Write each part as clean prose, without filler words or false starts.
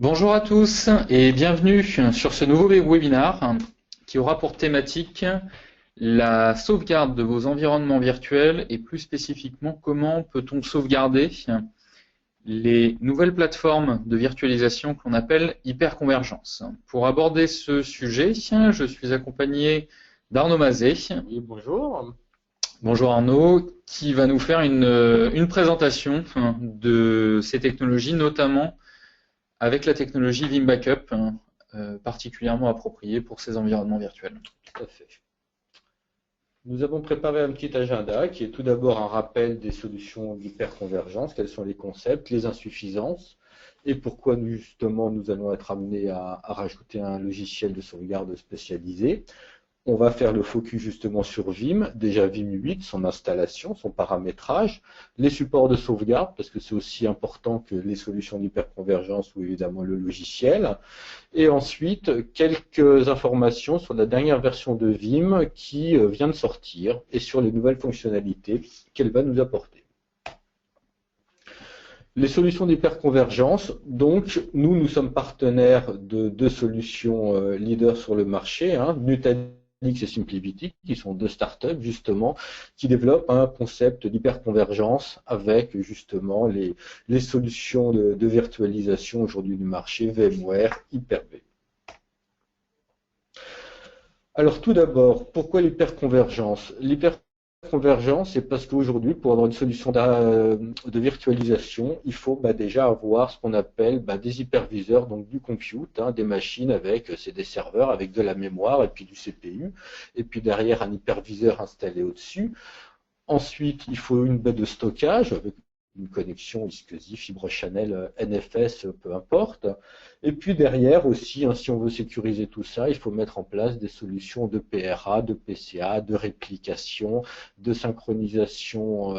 Bonjour à tous et bienvenue sur ce nouveau webinaire qui aura pour thématique la sauvegarde de vos environnements virtuels et plus spécifiquement comment peut-on sauvegarder les nouvelles plateformes de virtualisation que l'on appelle hyperconvergence. Pour aborder ce sujet, je suis accompagné d'Arnaud Mazet. Oui, bonjour. Bonjour Arnaud, qui va nous faire une présentation de ces technologies, notamment avec la technologie Vim Backup, particulièrement appropriée pour ces environnements virtuels. Tout à fait. Nous avons préparé un petit agenda qui est tout d'abord un rappel des solutions d'hyperconvergence, quels sont les concepts, les insuffisances, et pourquoi justement nous allons être amenés à rajouter un logiciel de sauvegarde spécialisé. On va faire le focus justement sur Vim, déjà Vim 8, son installation, son paramétrage, les supports de sauvegarde, parce que c'est aussi important que les solutions d'hyperconvergence ou évidemment le logiciel. Et ensuite, quelques informations sur la dernière version de Vim qui vient de sortir et sur les nouvelles fonctionnalités qu'elle va nous apporter. Les solutions d'hyperconvergence, donc nous sommes partenaires de deux solutions leaders sur le marché, Nutanix et SimplyVT, qui sont deux startups justement qui développent un concept d'hyperconvergence avec justement les solutions de virtualisation aujourd'hui du marché, VMware, Hyper-V. Alors tout d'abord, pourquoi l'hyperconvergence? L'hyperconvergence, c'est parce qu'aujourd'hui, pour avoir une solution de virtualisation, il faut déjà avoir ce qu'on appelle des hyperviseurs, donc du compute, des machines avec, c'est des serveurs avec de la mémoire et puis du CPU, et puis derrière un hyperviseur installé au-dessus. Ensuite, il faut une baie de stockage avec une connexion SCSI, fibre channel, NFS, peu importe. Et puis derrière aussi, si on veut sécuriser tout ça, il faut mettre en place des solutions de PRA, de PCA, de réplication, de synchronisation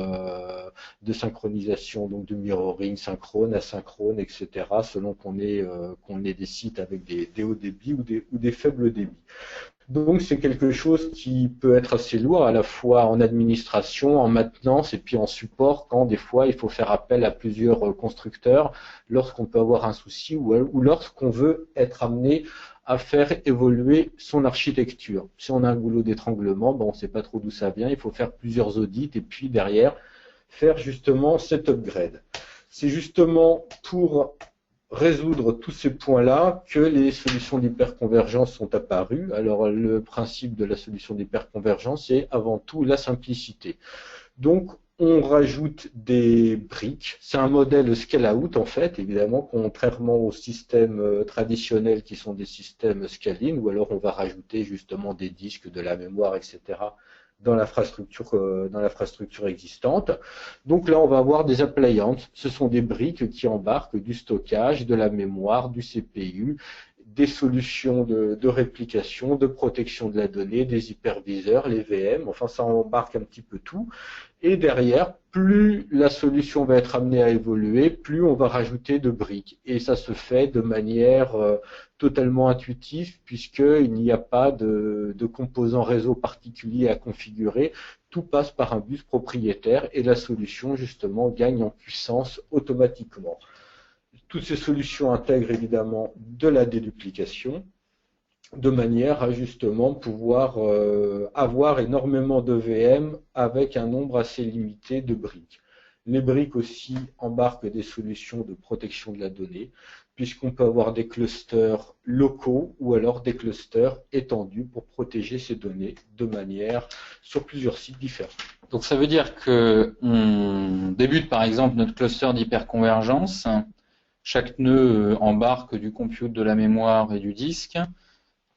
donc de mirroring synchrone, asynchrone, etc. selon qu'on ait des sites avec des hauts débits ou des faibles débits. Donc c'est quelque chose qui peut être assez lourd à la fois en administration, en maintenance et puis en support quand des fois il faut faire appel à plusieurs constructeurs lorsqu'on peut avoir un souci ou lorsqu'on veut être amené à faire évoluer son architecture. Si on a un goulot d'étranglement, on ne sait pas trop d'où ça vient, il faut faire plusieurs audits et puis derrière faire justement cet upgrade. C'est justement pour résoudre tous ces points-là que les solutions d'hyperconvergence sont apparues. Alors le principe de la solution d'hyperconvergence, c'est avant tout la simplicité. Donc on rajoute des briques, c'est un modèle scale-out en fait, évidemment, contrairement aux systèmes traditionnels qui sont des systèmes scale-in, ou alors on va rajouter justement des disques, de la mémoire, etc. dans l'infrastructure existante. Donc là, on va avoir des appliances. Ce sont des briques qui embarquent du stockage, de la mémoire, du CPU, des solutions de réplication, de protection de la donnée, des hyperviseurs, les VM, enfin ça embarque un petit peu tout. Et derrière, plus la solution va être amenée à évoluer, plus on va rajouter de briques. Et ça se fait de manière totalement intuitive, puisqu'il n'y a pas de composants réseau particulier à configurer. Tout passe par un bus propriétaire et la solution, justement, gagne en puissance automatiquement. Toutes ces solutions intègrent évidemment de la déduplication, de manière à justement pouvoir avoir énormément de VM avec un nombre assez limité de briques. Les briques aussi embarquent des solutions de protection de la donnée, puisqu'on peut avoir des clusters locaux ou alors des clusters étendus pour protéger ces données de manière sur plusieurs sites différents. Donc ça veut dire que on débute par exemple notre cluster d'hyperconvergence. Chaque nœud embarque du compute, de la mémoire et du disque.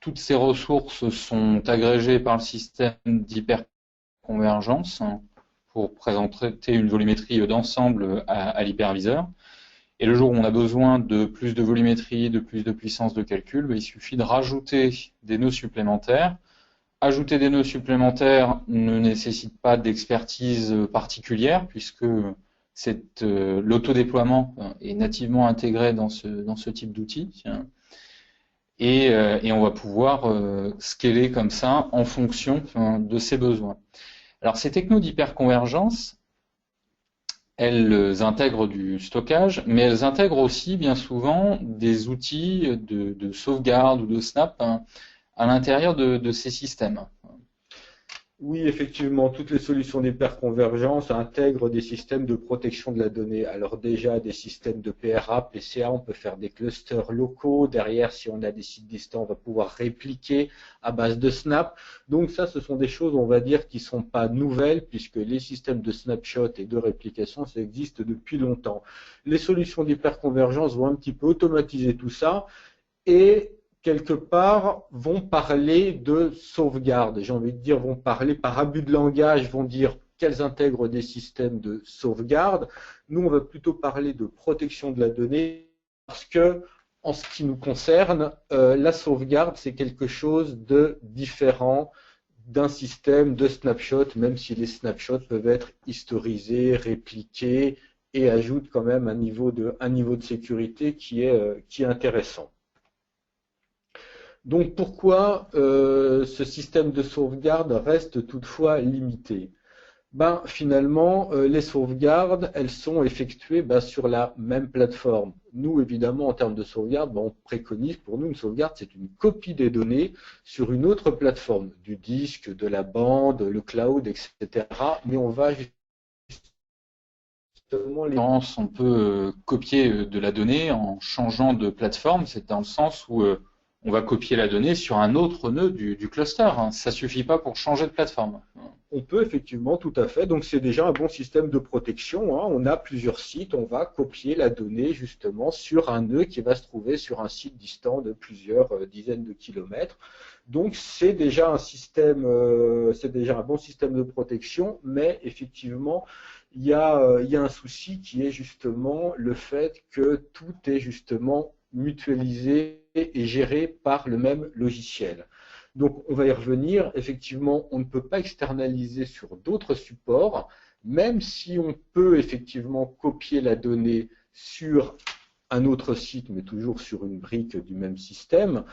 Toutes ces ressources sont agrégées par le système d'hyperconvergence pour présenter une volumétrie d'ensemble à l'hyperviseur. Et le jour où on a besoin de plus de volumétrie, de plus de puissance de calcul, il suffit de rajouter des nœuds supplémentaires. Ajouter des nœuds supplémentaires ne nécessite pas d'expertise particulière puisque l'autodéploiement est nativement intégré dans ce type d'outil. Et on va pouvoir scaler comme ça en fonction de ses besoins. Alors ces technos d'hyperconvergence, elles intègrent du stockage, mais elles intègrent aussi bien souvent des outils de sauvegarde ou de snap à l'intérieur de ces systèmes. Oui, effectivement, toutes les solutions d'hyperconvergence intègrent des systèmes de protection de la donnée. Alors déjà, des systèmes de PRA, PCA, on peut faire des clusters locaux. Derrière, si on a des sites distants, on va pouvoir répliquer à base de snap. Donc ça, ce sont des choses, on va dire, qui ne sont pas nouvelles, puisque les systèmes de snapshot et de réplication, ça existe depuis longtemps. Les solutions d'hyperconvergence vont un petit peu automatiser tout ça et quelque part, vont parler de sauvegarde. J'ai envie de dire, vont parler par abus de langage, vont dire qu'elles intègrent des systèmes de sauvegarde. Nous, on va plutôt parler de protection de la donnée parce que, en ce qui nous concerne, la sauvegarde, c'est quelque chose de différent d'un système de snapshot, même si les snapshots peuvent être historisés, répliqués et ajoutent quand même un niveau de sécurité qui est intéressant. Donc pourquoi ce système de sauvegarde reste toutefois limité? Finalement, les sauvegardes, elles sont effectuées sur la même plateforme. Nous, évidemment, en termes de sauvegarde, on préconise, pour nous, une sauvegarde, c'est une copie des données sur une autre plateforme, du disque, de la bande, le cloud, etc. Mais on va justement on peut copier de la donnée en changeant de plateforme, c'est dans le sens où on va copier la donnée sur un autre nœud du cluster. Ça ne suffit pas pour changer de plateforme. On peut effectivement, tout à fait. Donc c'est déjà un bon système de protection. On a plusieurs sites, on va copier la donnée justement sur un nœud qui va se trouver sur un site distant de plusieurs dizaines de kilomètres. Donc c'est déjà un système, c'est déjà un bon système de protection, mais effectivement, il y a un souci qui est justement le fait que tout est justement mutualisé et géré par le même logiciel. Donc on va y revenir, effectivement on ne peut pas externaliser sur d'autres supports, même si on peut effectivement copier la donnée sur un autre site, mais toujours sur une brique du même système,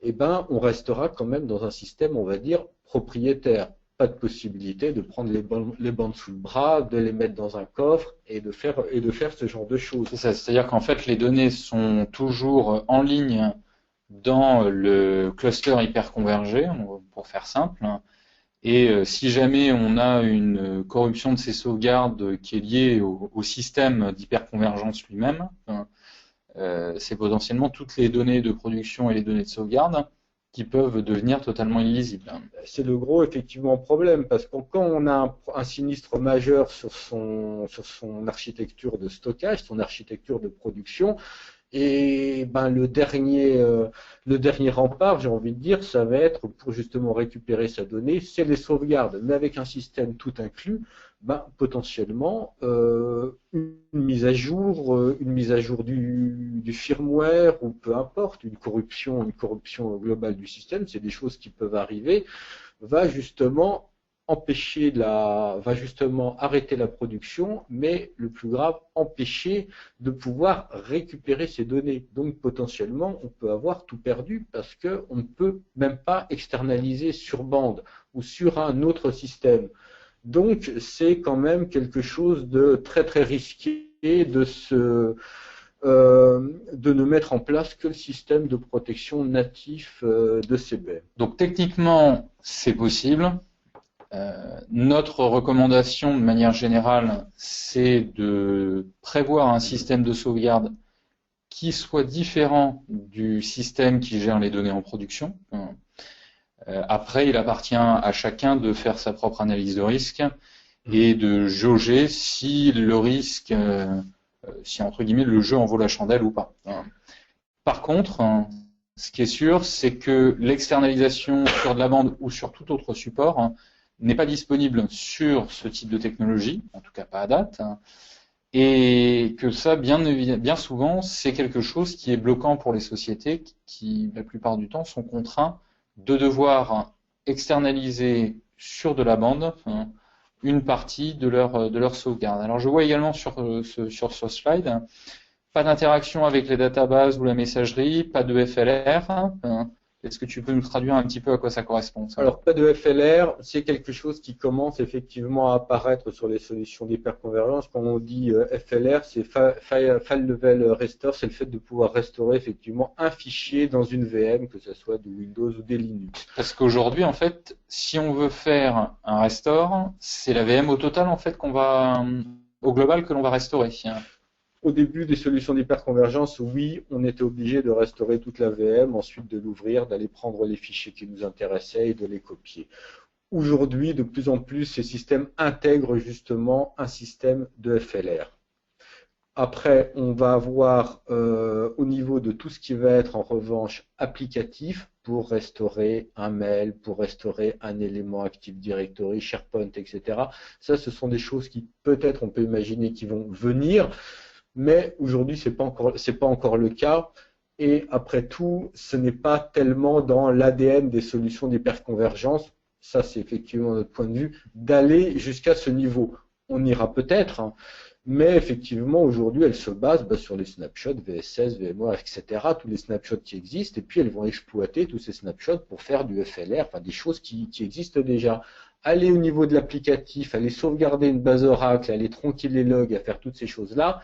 on restera quand même dans un système, on va dire, propriétaire. Pas de possibilité de prendre les bandes sous le bras, de les mettre dans un coffre et de faire ce genre de choses. C'est ça, c'est-à-dire qu'en fait les données sont toujours en ligne dans le cluster hyperconvergé, pour faire simple. Et si jamais on a une corruption de ces sauvegardes qui est liée au système d'hyperconvergence lui-même, c'est potentiellement toutes les données de production et les données de sauvegarde qui peuvent devenir totalement illisibles. C'est le gros effectivement problème, parce que quand on a un sinistre majeur sur son architecture de stockage, son architecture de production, Et ben, le dernier rempart, j'ai envie de dire, ça va être pour justement récupérer sa donnée, c'est les sauvegardes. Mais avec un système tout inclus, ben, potentiellement une mise à jour du firmware ou peu importe, une corruption globale du système, c'est des choses qui peuvent arriver, va justement va justement arrêter la production, mais le plus grave, empêcher de pouvoir récupérer ces données. Donc potentiellement, on peut avoir tout perdu parce qu'on ne peut même pas externaliser sur bande ou sur un autre système. Donc c'est quand même quelque chose de très très risqué de ne mettre en place que le système de protection natif de CB. Donc techniquement, c'est possible. Notre recommandation de manière générale, c'est de prévoir un système de sauvegarde qui soit différent du système qui gère les données en production. Après, il appartient à chacun de faire sa propre analyse de risque et de jauger si le risque, si entre guillemets le jeu en vaut la chandelle ou pas. Par contre, ce qui est sûr, c'est que l'externalisation sur de la bande ou sur tout autre support n'est pas disponible sur ce type de technologie, en tout cas pas à date, et que ça, bien souvent, c'est quelque chose qui est bloquant pour les sociétés qui, la plupart du temps, sont contraints de devoir externaliser sur de la bande une partie de leur sauvegarde. Alors je vois également sur ce slide, pas d'interaction avec les databases ou la messagerie, pas de FLR. Est-ce que tu peux nous traduire un petit peu à quoi ça correspond, ça? Alors, pas de FLR, c'est quelque chose qui commence effectivement à apparaître sur les solutions d'hyperconvergence. Quand on dit FLR, c'est File Level Restore, c'est le fait de pouvoir restaurer effectivement un fichier dans une VM, que ce soit de Windows ou des Linux. Parce qu'aujourd'hui, en fait, si on veut faire un restore, c'est la VM au total, en fait, au global, que l'on va restaurer. Au début des solutions d'hyperconvergence, oui, on était obligé de restaurer toute la VM, ensuite de l'ouvrir, d'aller prendre les fichiers qui nous intéressaient et de les copier. Aujourd'hui, de plus en plus, ces systèmes intègrent justement un système de FLR. Après, on va avoir au niveau de tout ce qui va être en revanche applicatif pour restaurer un mail, pour restaurer un élément Active Directory, SharePoint, etc. Ça, ce sont des choses qui peut-être on peut imaginer qui vont venir. Mais aujourd'hui, c'est pas encore le cas. Et après tout, ce n'est pas tellement dans l'ADN des solutions d'hyperconvergence. Ça, c'est effectivement notre point de vue, d'aller jusqu'à ce niveau. On ira peut-être, hein, mais effectivement, aujourd'hui, elles se basent sur les snapshots, VSS, VMware, etc., tous les snapshots qui existent, et puis elles vont exploiter tous ces snapshots pour faire du FLR, enfin des choses qui existent déjà. Aller au niveau de l'applicatif, aller sauvegarder une base Oracle, aller tronquer les logs, à faire toutes ces choses-là,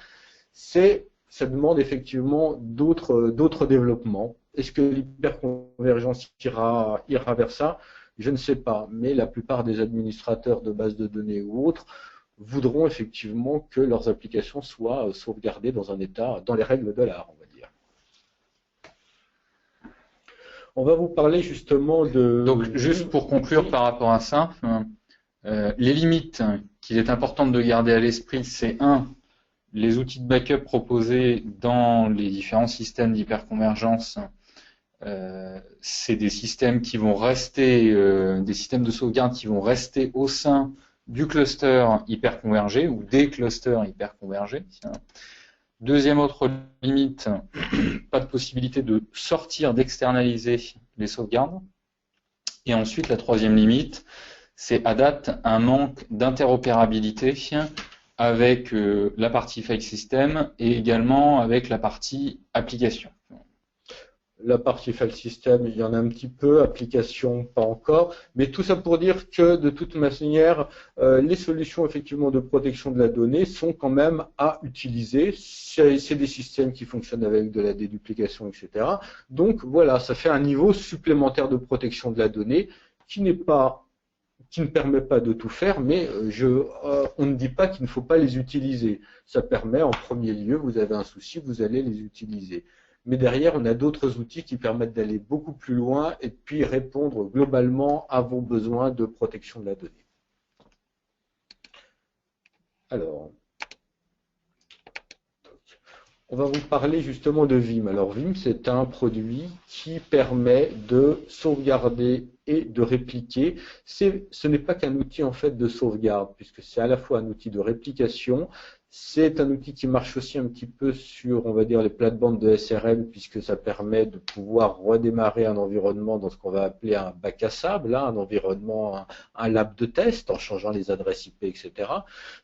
ça demande effectivement d'autres développements. Est-ce que l'hyperconvergence ira vers ça? Je ne sais pas, mais la plupart des administrateurs de bases de données ou autres voudront effectivement que leurs applications soient sauvegardées dans un état, dans les règles de l'art, on va dire. On va vous parler justement de... Donc, juste pour conclure par rapport à ça, les limites qu'il est important de garder à l'esprit, c'est les outils de backup proposés dans les différents systèmes d'hyperconvergence, c'est des systèmes qui vont rester, des systèmes de sauvegarde qui vont rester au sein du cluster hyperconvergé ou des clusters hyperconvergés. Deuxième autre limite, pas de possibilité de sortir, d'externaliser les sauvegardes. Et ensuite, la troisième limite, c'est à date un manque d'interopérabilité avec la partie file system et également avec la partie application. La partie file system, il y en a un petit peu, application, pas encore, mais tout ça pour dire que de toute manière, les solutions effectivement de protection de la donnée sont quand même à utiliser. C'est des systèmes qui fonctionnent avec de la déduplication, etc. Donc voilà, ça fait un niveau supplémentaire de protection de la donnée qui ne permet pas de tout faire, mais on ne dit pas qu'il ne faut pas les utiliser. Ça permet en premier lieu, vous avez un souci, vous allez les utiliser. Mais derrière, on a d'autres outils qui permettent d'aller beaucoup plus loin et puis répondre globalement à vos besoins de protection de la donnée. Alors, on va vous parler justement de Vim. Alors Vim, c'est un produit qui permet de sauvegarder et de répliquer. Ce n'est pas qu'un outil en fait de sauvegarde, puisque c'est à la fois un outil de réplication. C'est un outil qui marche aussi un petit peu sur, on va dire, les plates-bandes de SRM, puisque ça permet de pouvoir redémarrer un environnement dans ce qu'on va appeler un bac à sable, un environnement, un lab de test, en changeant les adresses IP, etc.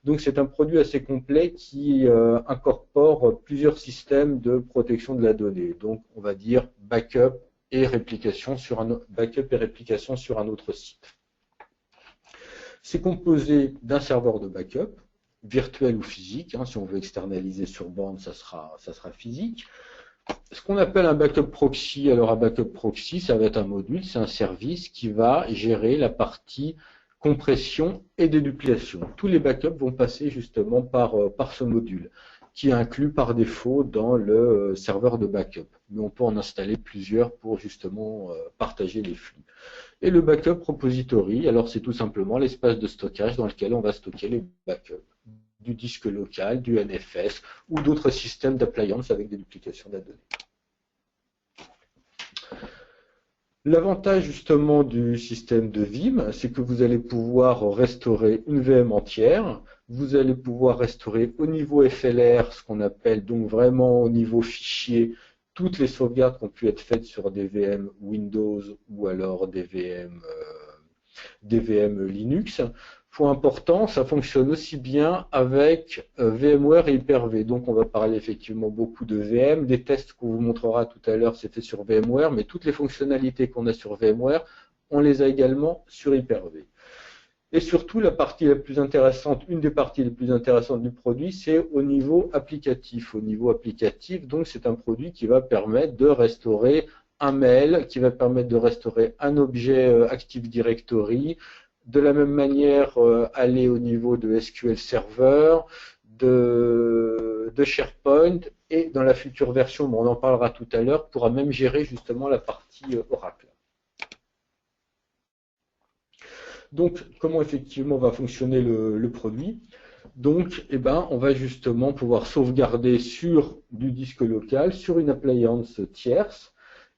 Donc c'est un produit assez complet qui incorpore plusieurs systèmes de protection de la donnée. Donc on va dire backup et réplication sur un autre site. C'est composé d'un serveur de backup, virtuel ou physique. Si on veut externaliser sur bande, ça sera physique. Ce qu'on appelle un backup proxy, alors un backup proxy, ça va être un module, c'est un service qui va gérer la partie compression et déduplication. Tous les backups vont passer justement par ce module, qui est inclus par défaut dans le serveur de backup. Mais on peut en installer plusieurs pour justement partager les flux. Et le backup repository, alors c'est tout simplement l'espace de stockage dans lequel on va stocker les backups du disque local, du NFS ou d'autres systèmes d'appliance avec des duplications de la donnée. L'avantage justement du système de Vim, c'est que vous allez pouvoir restaurer une VM entière, vous allez pouvoir restaurer au niveau FLR, ce qu'on appelle donc vraiment au niveau fichier, toutes les sauvegardes qui ont pu être faites sur des VM Windows ou alors des VM Linux. Point important, ça fonctionne aussi bien avec VMware et Hyper-V. Donc on va parler effectivement beaucoup de VM. Des tests qu'on vous montrera tout à l'heure, c'est fait sur VMware, mais toutes les fonctionnalités qu'on a sur VMware, on les a également sur Hyper-V. Et surtout, la partie la plus intéressante, une des parties les plus intéressantes du produit, c'est au niveau applicatif. Au niveau applicatif, donc c'est un produit qui va permettre de restaurer un mail, qui va permettre de restaurer un objet Active Directory, de la même manière aller au niveau de SQL Server, de SharePoint, et dans la future version, on en parlera tout à l'heure, pourra même gérer justement la partie Oracle. Donc, comment effectivement va fonctionner le produit? Donc, on va justement pouvoir sauvegarder sur du disque local, sur une appliance tierce,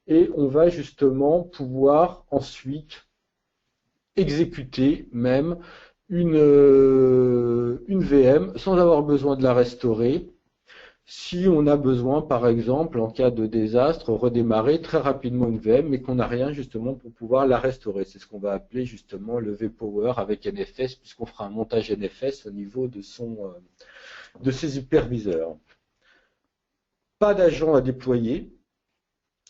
et on va justement pouvoir ensuite exécuter même une VM sans avoir besoin de la restaurer. Si on a besoin, par exemple, en cas de désastre, redémarrer très rapidement une VM, mais qu'on n'a rien justement pour pouvoir la restaurer. C'est ce qu'on va appeler justement le vPower avec NFS, puisqu'on fera un montage NFS au niveau de ses hyperviseurs. Pas d'agent à déployer.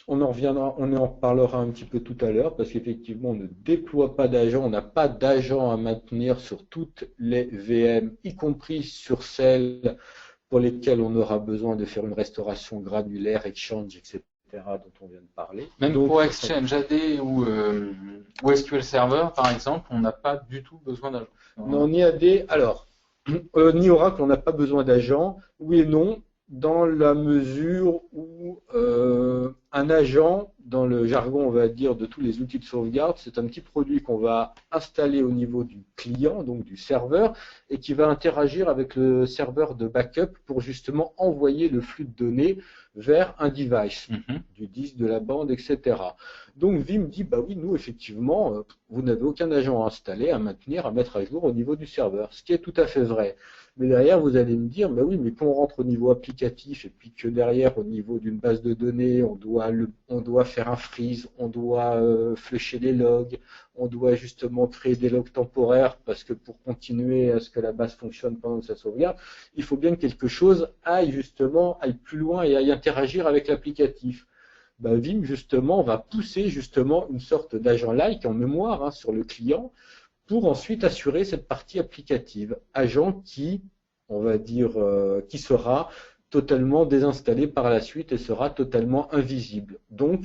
On en reparlera un petit peu tout à l'heure, parce qu'effectivement, on ne déploie pas d'agent, on n'a pas d'agent à maintenir sur toutes les VM, y compris sur celles pour lesquelles on aura besoin de faire une restauration granulaire, Exchange, etc., dont on vient de parler. Même donc, pour Exchange AD ou SQL Server, par exemple, on n'a pas du tout besoin d'agent. Non, ni AD, alors, ni Oracle, on n'a pas besoin d'agent, oui et non, dans la mesure où un agent, dans le jargon on va dire de tous les outils de sauvegarde, c'est un petit produit qu'on va installer au niveau du client, donc du serveur, et qui va interagir avec le serveur de backup pour justement envoyer le flux de données vers un device, du disque, de la bande, etc. Donc Vim dit, bah oui, nous effectivement, vous n'avez aucun agent à installer, à maintenir, à mettre à jour au niveau du serveur, ce qui est tout à fait vrai. Mais derrière, vous allez me dire, bah oui, mais quand on rentre au niveau applicatif et puis que derrière, au niveau d'une base de données, on doit faire un freeze, on doit flusher les logs, on doit justement créer des logs temporaires parce que pour continuer à ce que la base fonctionne pendant sa sauvegarde, il faut bien que quelque chose aille plus loin et aille interagir avec l'applicatif. Bah, Vim, justement, va pousser justement une sorte d'agent-like en mémoire sur le client pour ensuite assurer cette partie applicative. Agent qui, on va dire, qui sera totalement désinstallé par la suite et sera totalement invisible. Donc,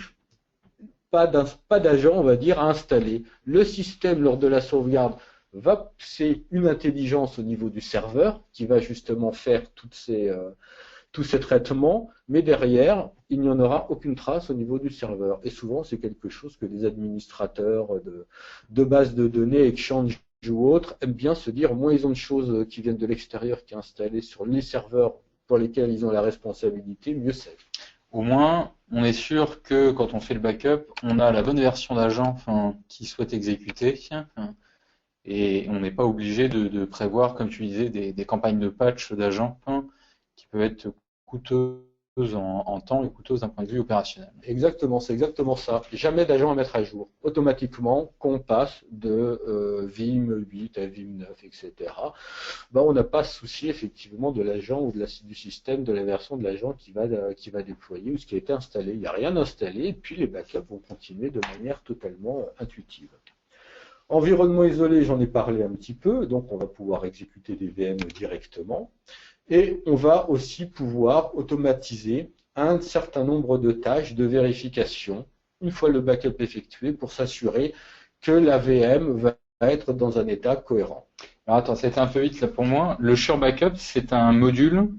pas d'agent, on va dire, à installer. Le système, lors de la sauvegarde, va pousser une intelligence au niveau du serveur qui va justement faire tous ces traitements, mais derrière, il n'y en aura aucune trace au niveau du serveur. Et souvent, c'est quelque chose que les administrateurs de bases de données, Exchange ou autres, aiment bien se dire, moins ils ont de choses qui viennent de l'extérieur qui est installé sur les serveurs pour lesquels ils ont la responsabilité, mieux c'est. Au moins, on est sûr que quand on fait le backup, on a la bonne version d'agent qui souhaite exécuter. Et on n'est pas obligé de prévoir, comme tu disais, des campagnes de patch d'agents qui peuvent être coûteuses en temps et coûteuses d'un point de vue opérationnel. Exactement, c'est exactement ça. Jamais d'agent à mettre à jour. Automatiquement, qu'on passe de Vim 8 à Vim 9, etc., ben, on n'a pas à se soucier effectivement de l'agent ou du système, de la version de l'agent qui va déployer ou ce qui a été installé. Il n'y a rien installé et puis les backups vont continuer de manière totalement intuitive. Environnement isolé, j'en ai parlé un petit peu, donc on va pouvoir exécuter des VM directement. Et on va aussi pouvoir automatiser un certain nombre de tâches de vérification, une fois le backup effectué, pour s'assurer que la VM va être dans un état cohérent. Alors attends, c'était un peu vite là pour moi. Le Sure Backup, c'est un module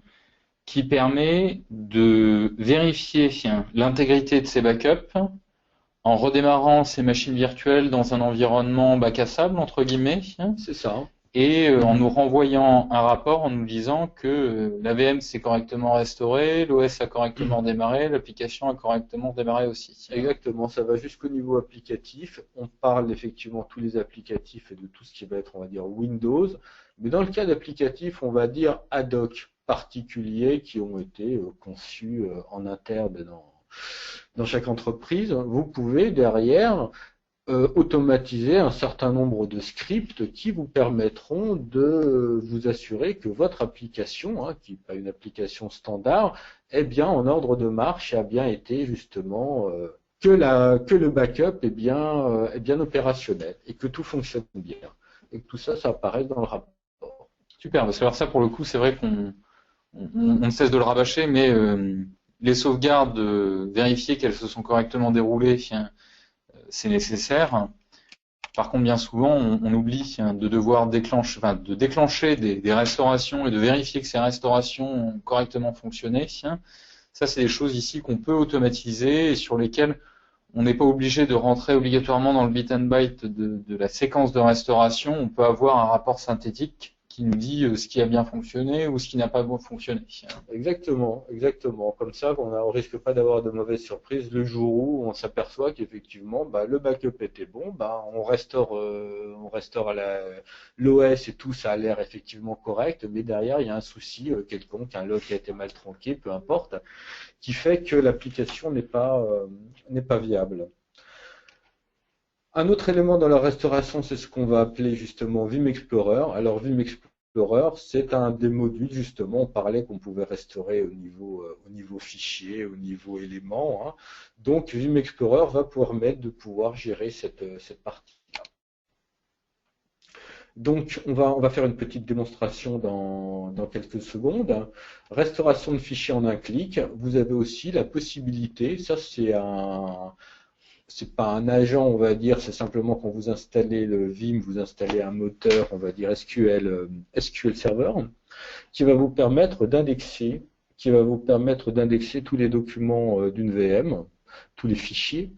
qui permet de vérifier l'intégrité de ces backups en redémarrant ces machines virtuelles dans un environnement bac à sable, entre guillemets. C'est ça. Et en nous renvoyant un rapport en nous disant que la VM s'est correctement restaurée, l'OS a correctement démarré, l'application a correctement démarré aussi. Exactement, ça va jusqu'au niveau applicatif. On parle effectivement de tous les applicatifs et de tout ce qui va être, on va dire, Windows. Mais dans le cas d'applicatifs, on va dire ad hoc particuliers qui ont été conçus en interne dans chaque entreprise. Vous pouvez derrière automatiser un certain nombre de scripts qui vous permettront de vous assurer que votre application, qui n'est pas une application standard, est bien en ordre de marche et a bien été justement que le backup est bien opérationnel et que tout fonctionne bien. Et que tout ça, ça apparaît dans le rapport. Super, parce que alors ça pour le coup, c'est vrai qu'on ne cesse de le rabâcher, mais les sauvegardes, vérifier qu'elles se sont correctement déroulées, c'est nécessaire. Par contre, bien souvent, on oublie de devoir déclencher des restaurations et de vérifier que ces restaurations ont correctement fonctionné. Ça, c'est des choses ici qu'on peut automatiser et sur lesquelles on n'est pas obligé de rentrer obligatoirement dans le bit and byte de la séquence de restauration. On peut avoir un rapport synthétique qui nous dit ce qui a bien fonctionné ou ce qui n'a pas bien fonctionné. Exactement, exactement. Comme ça, on risque pas d'avoir de mauvaises surprises le jour où on s'aperçoit qu'effectivement, le backup était bon, on restaure l'OS et tout, ça a l'air effectivement correct, mais derrière il y a un souci quelconque, un log qui a été mal tronqué, peu importe, qui fait que l'application n'est pas viable. Un autre élément dans la restauration, c'est ce qu'on va appeler justement Vim Explorer. Alors Vim Explorer, c'est un des modules justement, on parlait qu'on pouvait restaurer au niveau fichier, au niveau élément. Donc Vim Explorer va permettre de pouvoir gérer cette partie-là. Donc on va faire une petite démonstration dans quelques secondes. Restauration de fichiers en un clic. Vous avez aussi la possibilité, ça c'est pas un agent, on va dire, c'est simplement quand vous installez le Vim, vous installez un moteur, on va dire SQL Server, qui va vous permettre d'indexer tous les documents d'une VM, tous les fichiers,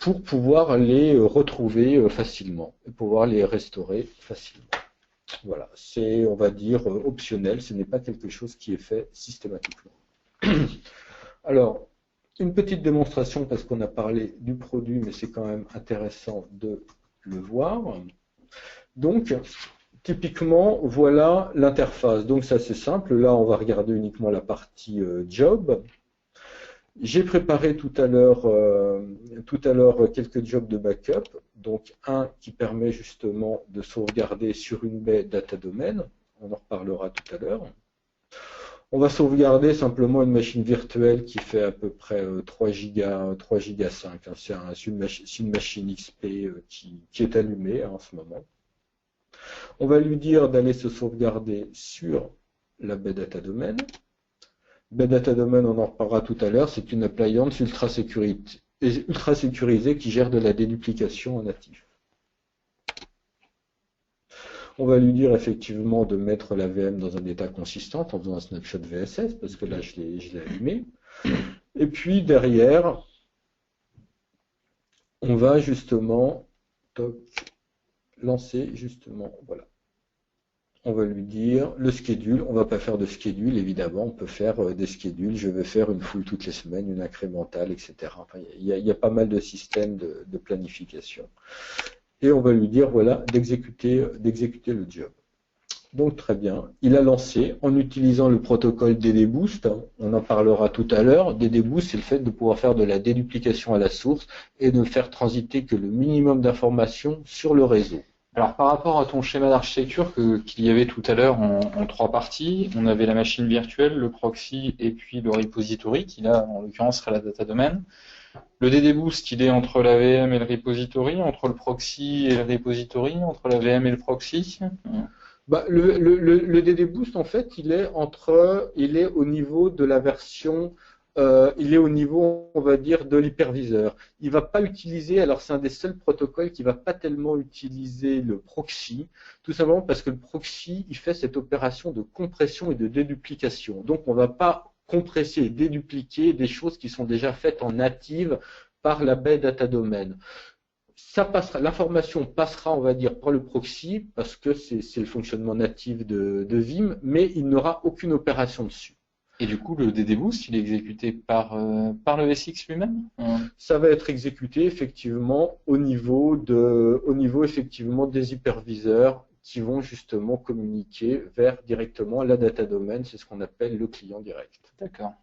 pour pouvoir les retrouver facilement et pouvoir les restaurer facilement. Voilà, c'est, on va dire, optionnel, ce n'est pas quelque chose qui est fait systématiquement. Alors, une petite démonstration parce qu'on a parlé du produit, mais c'est quand même intéressant de le voir. Donc, typiquement, voilà l'interface. Donc, ça c'est simple. Là, on va regarder uniquement la partie job. J'ai préparé tout à l'heure quelques jobs de backup. Donc, un qui permet justement de sauvegarder sur une baie data domain. On en reparlera tout à l'heure. On va sauvegarder simplement une machine virtuelle qui fait à peu près 3 Go 5. C'est une machine XP qui est allumée en ce moment. On va lui dire d'aller se sauvegarder sur la baie data domain. Baie data domain, on en reparlera tout à l'heure, c'est une appliance ultra sécurisée qui gère de la déduplication en natif. On va lui dire effectivement de mettre la VM dans un état consistant en faisant un snapshot VSS, parce que là je l'ai allumé. Et puis derrière, on va justement lancer justement, voilà. On va lui dire le schedule, on va pas faire de schedule, évidemment, on peut faire des schedules, je vais faire une full toutes les semaines, une incrémentale, etc. Enfin, il y a pas mal de systèmes de planification. Et on va lui dire, voilà, d'exécuter le job. Donc très bien, il a lancé en utilisant le protocole DDBoost, on en parlera tout à l'heure. DDBoost, c'est le fait de pouvoir faire de la déduplication à la source et de faire transiter que le minimum d'informations sur le réseau. Alors par rapport à ton schéma d'architecture qu'il y avait tout à l'heure en trois parties, on avait la machine virtuelle, le proxy et puis le repository, qui là en l'occurrence serait la data domain. Le DDBoost, il est entre la VM et le repository, entre le proxy et le repository, entre la VM et le proxy. Bah, le DDBoost, en fait, il est au niveau de la version, il est au niveau, on va dire, de l'hyperviseur. Il va pas utiliser, alors c'est un des seuls protocoles qui va pas tellement utiliser le proxy, tout simplement parce que le proxy, il fait cette opération de compression et de déduplication. Donc, on va pas compresser et dédupliquer des choses qui sont déjà faites en native par la baie data domain. L'information passera, on va dire, par le proxy, parce que c'est le fonctionnement natif de Vim, mais il n'aura aucune opération dessus. Et du coup, le DDBoost, il est exécuté par le SX lui-même? Ça va être exécuté effectivement au niveau effectivement des hyperviseurs qui vont justement communiquer vers directement la data domain, c'est ce qu'on appelle le client direct. D'accord.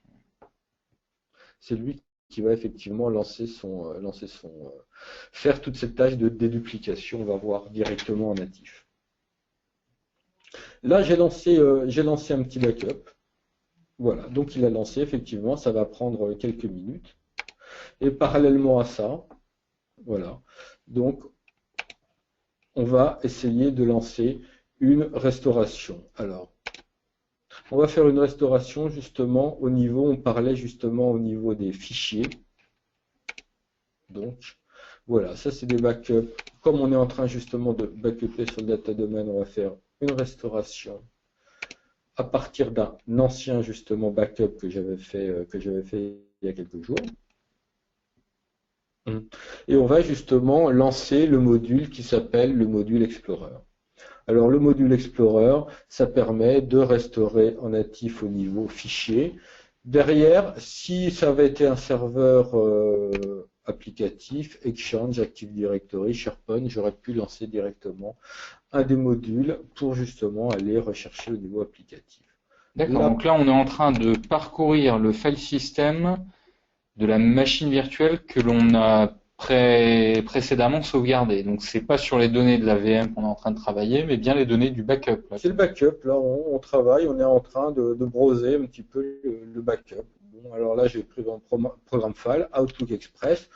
C'est lui qui va effectivement faire toute cette tâche de déduplication, on va voir directement en natif. Là, j'ai lancé un petit backup. Voilà, donc il a lancé, effectivement, ça va prendre quelques minutes. Et parallèlement à ça, voilà, donc on va essayer de lancer une restauration. Alors, on va faire une restauration justement au niveau, on parlait justement au niveau des fichiers. Donc, voilà, ça c'est des backups. Comme on est en train justement de backuper sur le data domain, on va faire une restauration à partir d'un ancien justement backup que j'avais fait il y a quelques jours. Et on va justement lancer le module qui s'appelle le module Explorer. Alors le module Explorer, ça permet de restaurer en natif au niveau fichier. Derrière, si ça avait été un serveur applicatif, Exchange, Active Directory, SharePoint, j'aurais pu lancer directement un des modules pour justement aller rechercher au niveau applicatif. D'accord, donc là on est en train de parcourir le file system de la machine virtuelle que l'on a précédemment sauvegardée. Donc c'est pas sur les données de la VM qu'on est en train de travailler, mais bien les données du backup. C'est le backup, là on travaille, on est en train de browser un petit peu le backup. Bon, alors là j'ai pris un programme file, Outlook Express.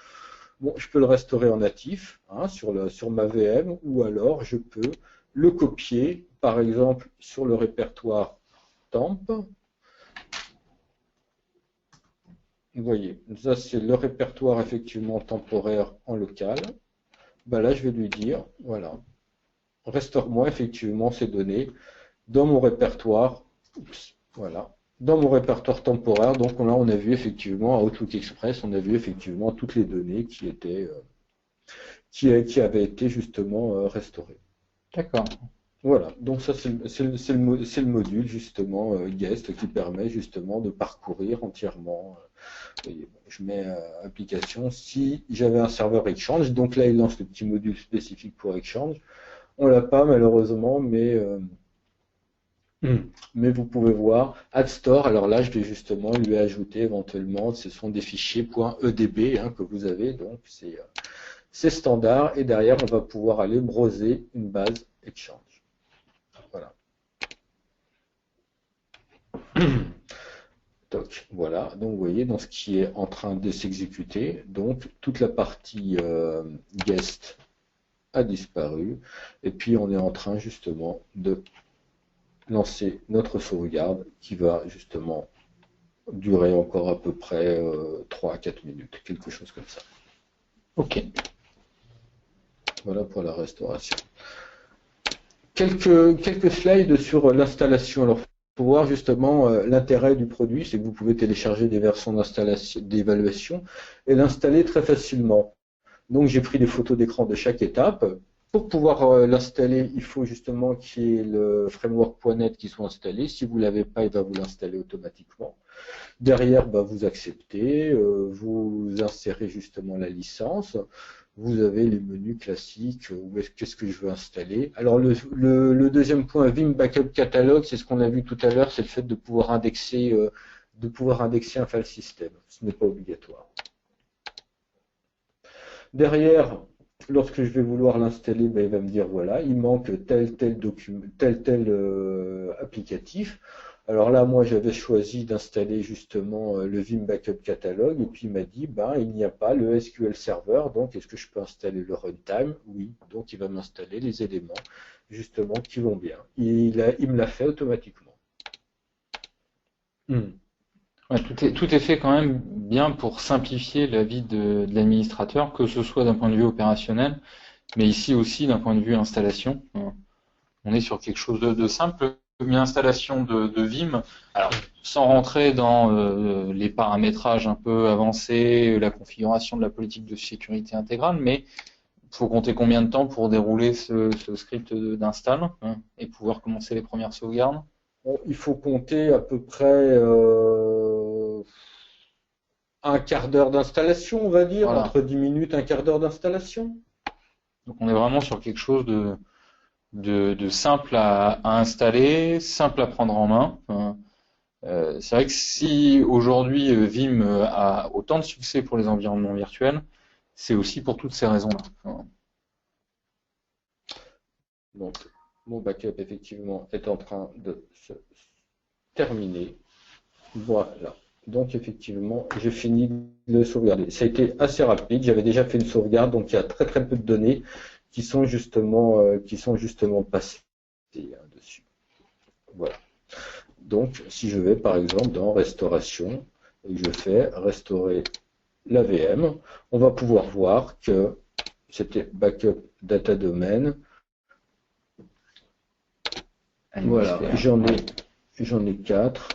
Bon, je peux le restaurer en natif sur ma VM, ou alors je peux le copier, par exemple, sur le répertoire temp. Vous voyez, ça c'est le répertoire effectivement temporaire en local. Ben là, je vais lui dire, voilà, restaure-moi effectivement ces données dans mon répertoire. Oups, voilà. Dans mon répertoire temporaire, donc là on a vu effectivement à Outlook Express, on a vu effectivement toutes les données qui avaient été justement restaurées. D'accord. Voilà, donc ça c'est le module justement guest qui permet justement de parcourir entièrement. Je mets application, si j'avais un serveur Exchange, donc là il lance le petit module spécifique pour Exchange. On l'a pas malheureusement, mais vous pouvez voir, Add Store, alors là je vais justement lui ajouter éventuellement, ce sont des fichiers .edb que vous avez, donc c'est standard, et derrière on va pouvoir aller browser une base Exchange. Voilà. Donc, voilà, donc vous voyez dans ce qui est en train de s'exécuter, donc toute la partie guest a disparu, et puis on est en train justement de lancer notre sauvegarde qui va justement durer encore à peu près 3 à 4 minutes, quelque chose comme ça. Ok. Voilà pour la restauration. Quelques slides sur l'installation. Alors, pour voir justement l'intérêt du produit, c'est que vous pouvez télécharger des versions d'évaluation et l'installer très facilement. Donc, j'ai pris des photos d'écran de chaque étape. Pour pouvoir l'installer, il faut justement qu'il y ait le framework.net qui soit installé. Si vous ne l'avez pas, il va vous l'installer automatiquement. Derrière, bah, vous acceptez, vous insérez justement la licence. Vous avez les menus classiques, qu'est-ce que je veux installer. Alors le deuxième point, Vim Backup Catalog, c'est ce qu'on a vu tout à l'heure, c'est le fait de pouvoir indexer un file system. Ce n'est pas obligatoire. Derrière, lorsque je vais vouloir l'installer, ben, il va me dire voilà, il manque tel document, tel applicatif. Alors là, moi, j'avais choisi d'installer justement le Vim Backup Catalog et puis il m'a dit ben, il n'y a pas le SQL Server, donc est-ce que je peux installer le runtime? Oui, donc il va m'installer les éléments justement qui vont bien. Il me l'a fait automatiquement. Ouais, tout est fait quand même bien pour simplifier la vie de l'administrateur, que ce soit d'un point de vue opérationnel, mais ici aussi d'un point de vue installation. On est sur quelque chose de simple. Une installation de Vim, alors sans rentrer dans les paramétrages un peu avancés, la configuration de la politique de sécurité intégrale, mais il faut compter combien de temps pour dérouler ce script d'install et pouvoir commencer les premières sauvegardes? Bon, il faut compter à peu près un quart d'heure d'installation, on va dire, Voilà. entre 10 minutes, un quart d'heure d'installation. Donc on est vraiment sur quelque chose de simple à installer, simple à prendre en main. C'est vrai que si aujourd'hui Vim a autant de succès pour les environnements virtuels, c'est aussi pour toutes ces raisons-là. Donc, mon backup, effectivement, est en train de se terminer. Voilà. Donc, effectivement, j'ai fini de le sauvegarder. Ça a été assez rapide. J'avais déjà fait une sauvegarde, donc il y a très très peu de données qui sont justement passées dessus. Voilà. Donc, si je vais par exemple dans Restauration et que je fais Restaurer la VM, on va pouvoir voir que c'était Backup Data Domain. Voilà, j'en ai 4.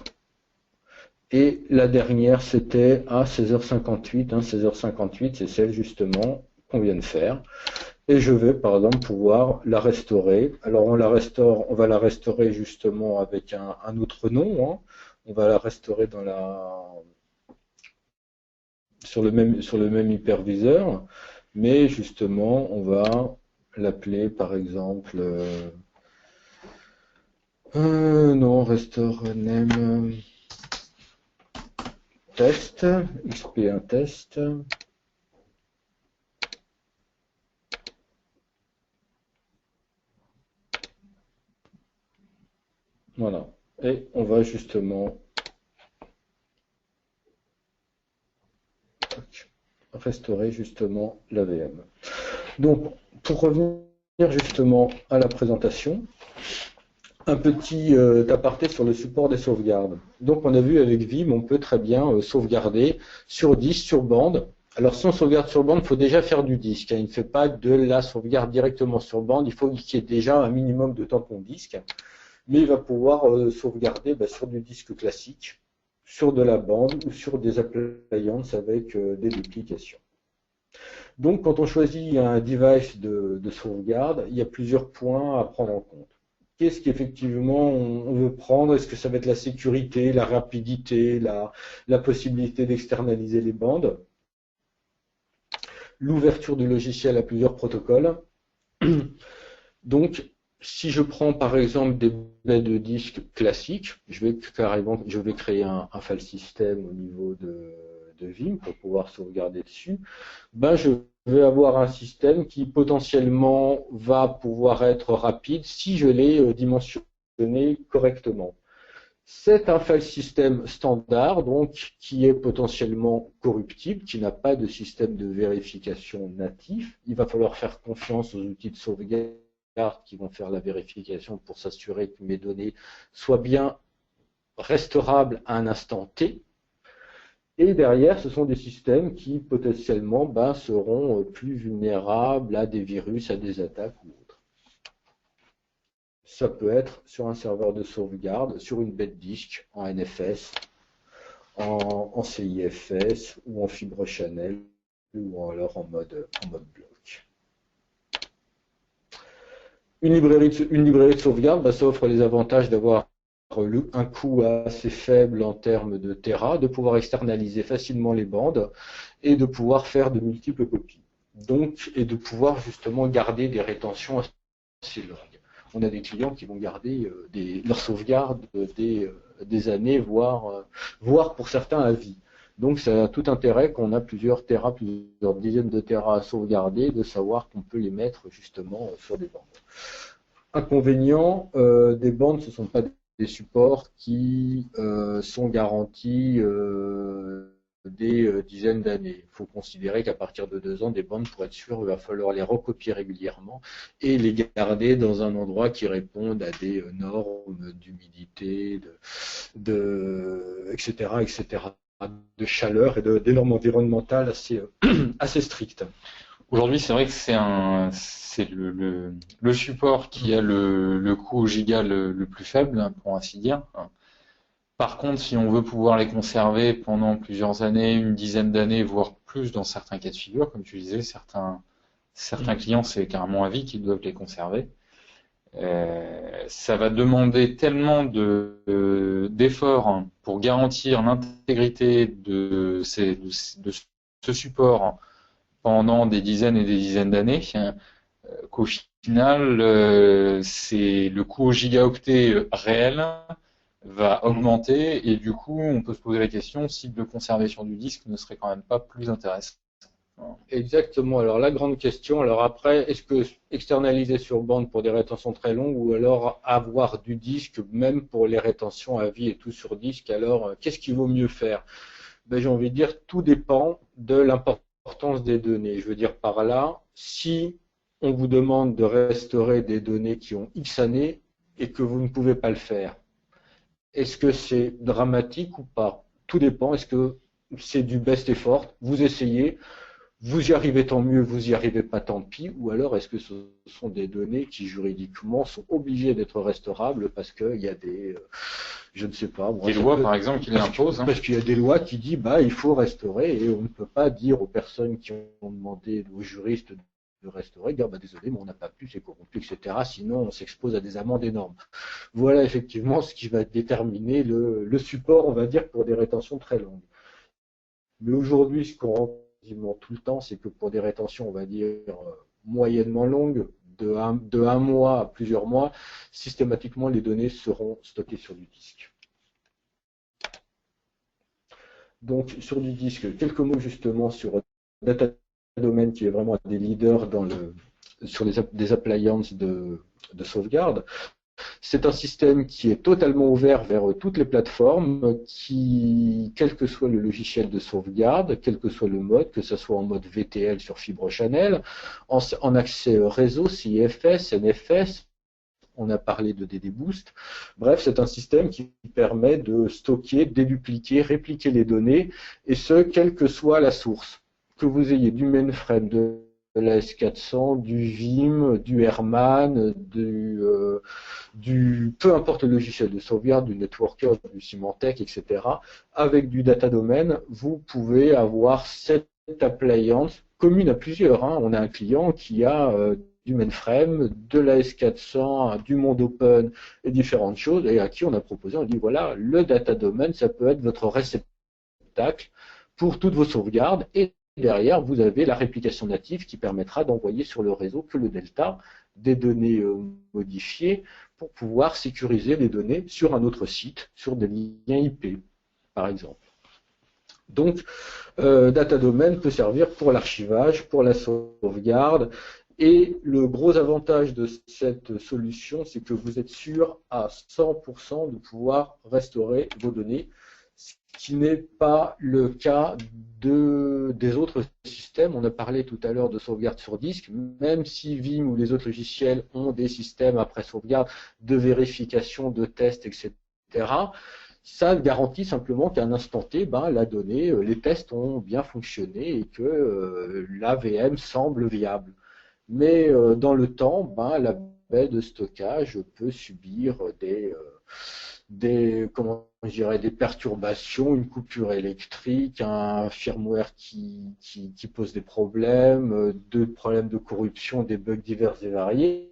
Et la dernière, c'était à 16h58. 16h58, c'est celle justement qu'on vient de faire. Et je vais, par exemple, pouvoir la restaurer. Alors, on va la restaurer justement avec un autre nom. On va la restaurer sur le même hyperviseur. Mais justement, on va l'appeler, par exemple, non, restore name test, XP1 test. Voilà. Et on va justement restaurer justement la VM. Donc, pour revenir justement à la présentation, un petit aparté sur le support des sauvegardes. Donc, on a vu avec Vim, on peut très bien sauvegarder sur disque, sur bande. Alors, si on sauvegarde sur bande, il faut déjà faire du disque. Il ne fait pas de la sauvegarde directement sur bande. Il faut qu'il y ait déjà un minimum de tampon disque. Mais il va pouvoir sauvegarder sur du disque classique, sur de la bande ou sur des appliances avec des duplications. Donc, quand on choisit un device de sauvegarde, il y a plusieurs points à prendre en compte. Qu'est-ce qu'effectivement on veut prendre? Est-ce que ça va être la sécurité, la rapidité, la possibilité d'externaliser les bandes, l'ouverture du logiciel à plusieurs protocoles? Donc, si je prends par exemple des baies de disque classiques, je vais créer un file system au niveau de Vim pour pouvoir sauvegarder dessus. Je vais avoir un système qui potentiellement va pouvoir être rapide si je l'ai dimensionné correctement. C'est un file system standard, donc qui est potentiellement corruptible, qui n'a pas de système de vérification natif. Il va falloir faire confiance aux outils de sauvegarde qui vont faire la vérification pour s'assurer que mes données soient bien restaurables à un instant T. Et derrière, ce sont des systèmes qui potentiellement seront plus vulnérables à des virus, à des attaques ou autres. Ça peut être sur un serveur de sauvegarde, sur une bête disque, en NFS, en CIFS ou en fibre channel ou alors en mode bloc. Une librairie de sauvegarde, bah, ça offre les avantages d'avoir un coût assez faible en termes de Tera, de pouvoir externaliser facilement les bandes et de pouvoir faire de multiples copies. Donc, et de pouvoir justement garder des rétentions assez longues. On a des clients qui vont garder leurs sauvegardes des années, voire pour certains à vie. Donc, ça a tout intérêt qu'on a plusieurs Tera, plusieurs dizaines de Tera à sauvegarder, de savoir qu'on peut les mettre justement sur des bandes. Inconvénient, des bandes, ce ne sont pas des supports qui sont garantis des dizaines d'années. Il faut considérer qu'à partir de 2 ans, des bandes, pour être sûr, il va falloir les recopier régulièrement et les garder dans un endroit qui réponde à des normes d'humidité, etc., etc., de chaleur et des normes environnementales assez strictes. Aujourd'hui, c'est vrai que c'est le support qui a le coût au giga le plus faible, pour ainsi dire. Par contre, si on veut pouvoir les conserver pendant plusieurs années, une dizaine d'années, voire plus dans certains cas de figure, comme tu disais, certains clients, c'est carrément à vie qu'ils doivent les conserver. Ça va demander tellement d'efforts pour garantir l'intégrité de ce support pendant des dizaines et des dizaines d'années, qu'au final, c'est le coût au gigaoctet réel va augmenter et du coup, on peut se poser la question si de le conserver sur du disque ne serait quand même pas plus intéressant. Exactement. Alors la grande question, alors après, est-ce que externaliser sur bande pour des rétentions très longues ou alors avoir du disque même pour les rétentions à vie et tout sur disque, alors qu'est-ce qu'il vaut mieux faire? Ben, j'ai envie de dire, tout dépend de l'importance des données. Je veux dire par là, si on vous demande de restaurer des données qui ont X années et que vous ne pouvez pas le faire, est-ce que c'est dramatique ou pas? Tout dépend. Est-ce que c'est du best effort? Vous essayez, vous y arrivez tant mieux, vous y arrivez pas tant pis, ou alors est-ce que ce sont des données qui juridiquement sont obligées d'être restaurables parce qu'il y a je ne sais pas. Des lois, par exemple, qui les imposent. Parce qu'il y a des lois qui disent bah il faut restaurer et on ne peut pas dire aux personnes qui ont demandé aux juristes de restaurer, dire bah désolé, mais on n'a pas pu, c'est corrompu, etc. Sinon on s'expose à des amendes énormes. Voilà effectivement ce qui va déterminer le support, on va dire, pour des rétentions très longues. Mais aujourd'hui, ce qu'on rencontre quasiment tout le temps, c'est que pour des rétentions, on va dire, moyennement longues, de un mois à plusieurs mois, systématiquement, les données seront stockées sur du disque. Donc, sur du disque, quelques mots justement sur Datadomain, qui est vraiment un des leaders sur des appliances de sauvegarde. C'est un système qui est totalement ouvert vers toutes les plateformes, quel que soit le logiciel de sauvegarde, quel que soit le mode, que ce soit en mode VTL sur Fibre Channel, en accès réseau, CIFS, NFS, on a parlé de DD Boost. Bref, c'est un système qui permet de stocker, dédupliquer, répliquer les données, et ce, quelle que soit la source. Que vous ayez du mainframe, de la S400, du Vim, du Herman, peu importe le logiciel de sauvegarde, du Networker, du Symantec, etc. Avec du Datadomain, vous pouvez avoir cette appliance commune à plusieurs. On a un client qui a du mainframe, de la S400, du monde open et différentes choses, et à qui on a proposé, on dit voilà, le Datadomain, ça peut être votre réceptacle pour toutes vos sauvegardes, et derrière, vous avez la réplication native qui permettra d'envoyer sur le réseau que le delta des données modifiées pour pouvoir sécuriser les données sur un autre site, sur des liens IP, par exemple. Donc, Datadomain peut servir pour l'archivage, pour la sauvegarde, et le gros avantage de cette solution, c'est que vous êtes sûr à 100% de pouvoir restaurer vos données, ce qui n'est pas le cas des autres systèmes. On a parlé tout à l'heure de sauvegarde sur disque, même si Vim ou les autres logiciels ont des systèmes après sauvegarde de vérification, de tests, etc., ça garantit simplement qu'à un instant T, la donnée, les tests ont bien fonctionné et que la VM semble viable. Mais dans le temps, la baie de stockage peut subir des perturbations, une coupure électrique, un firmware qui pose des problèmes, problèmes de corruption, des bugs divers et variés,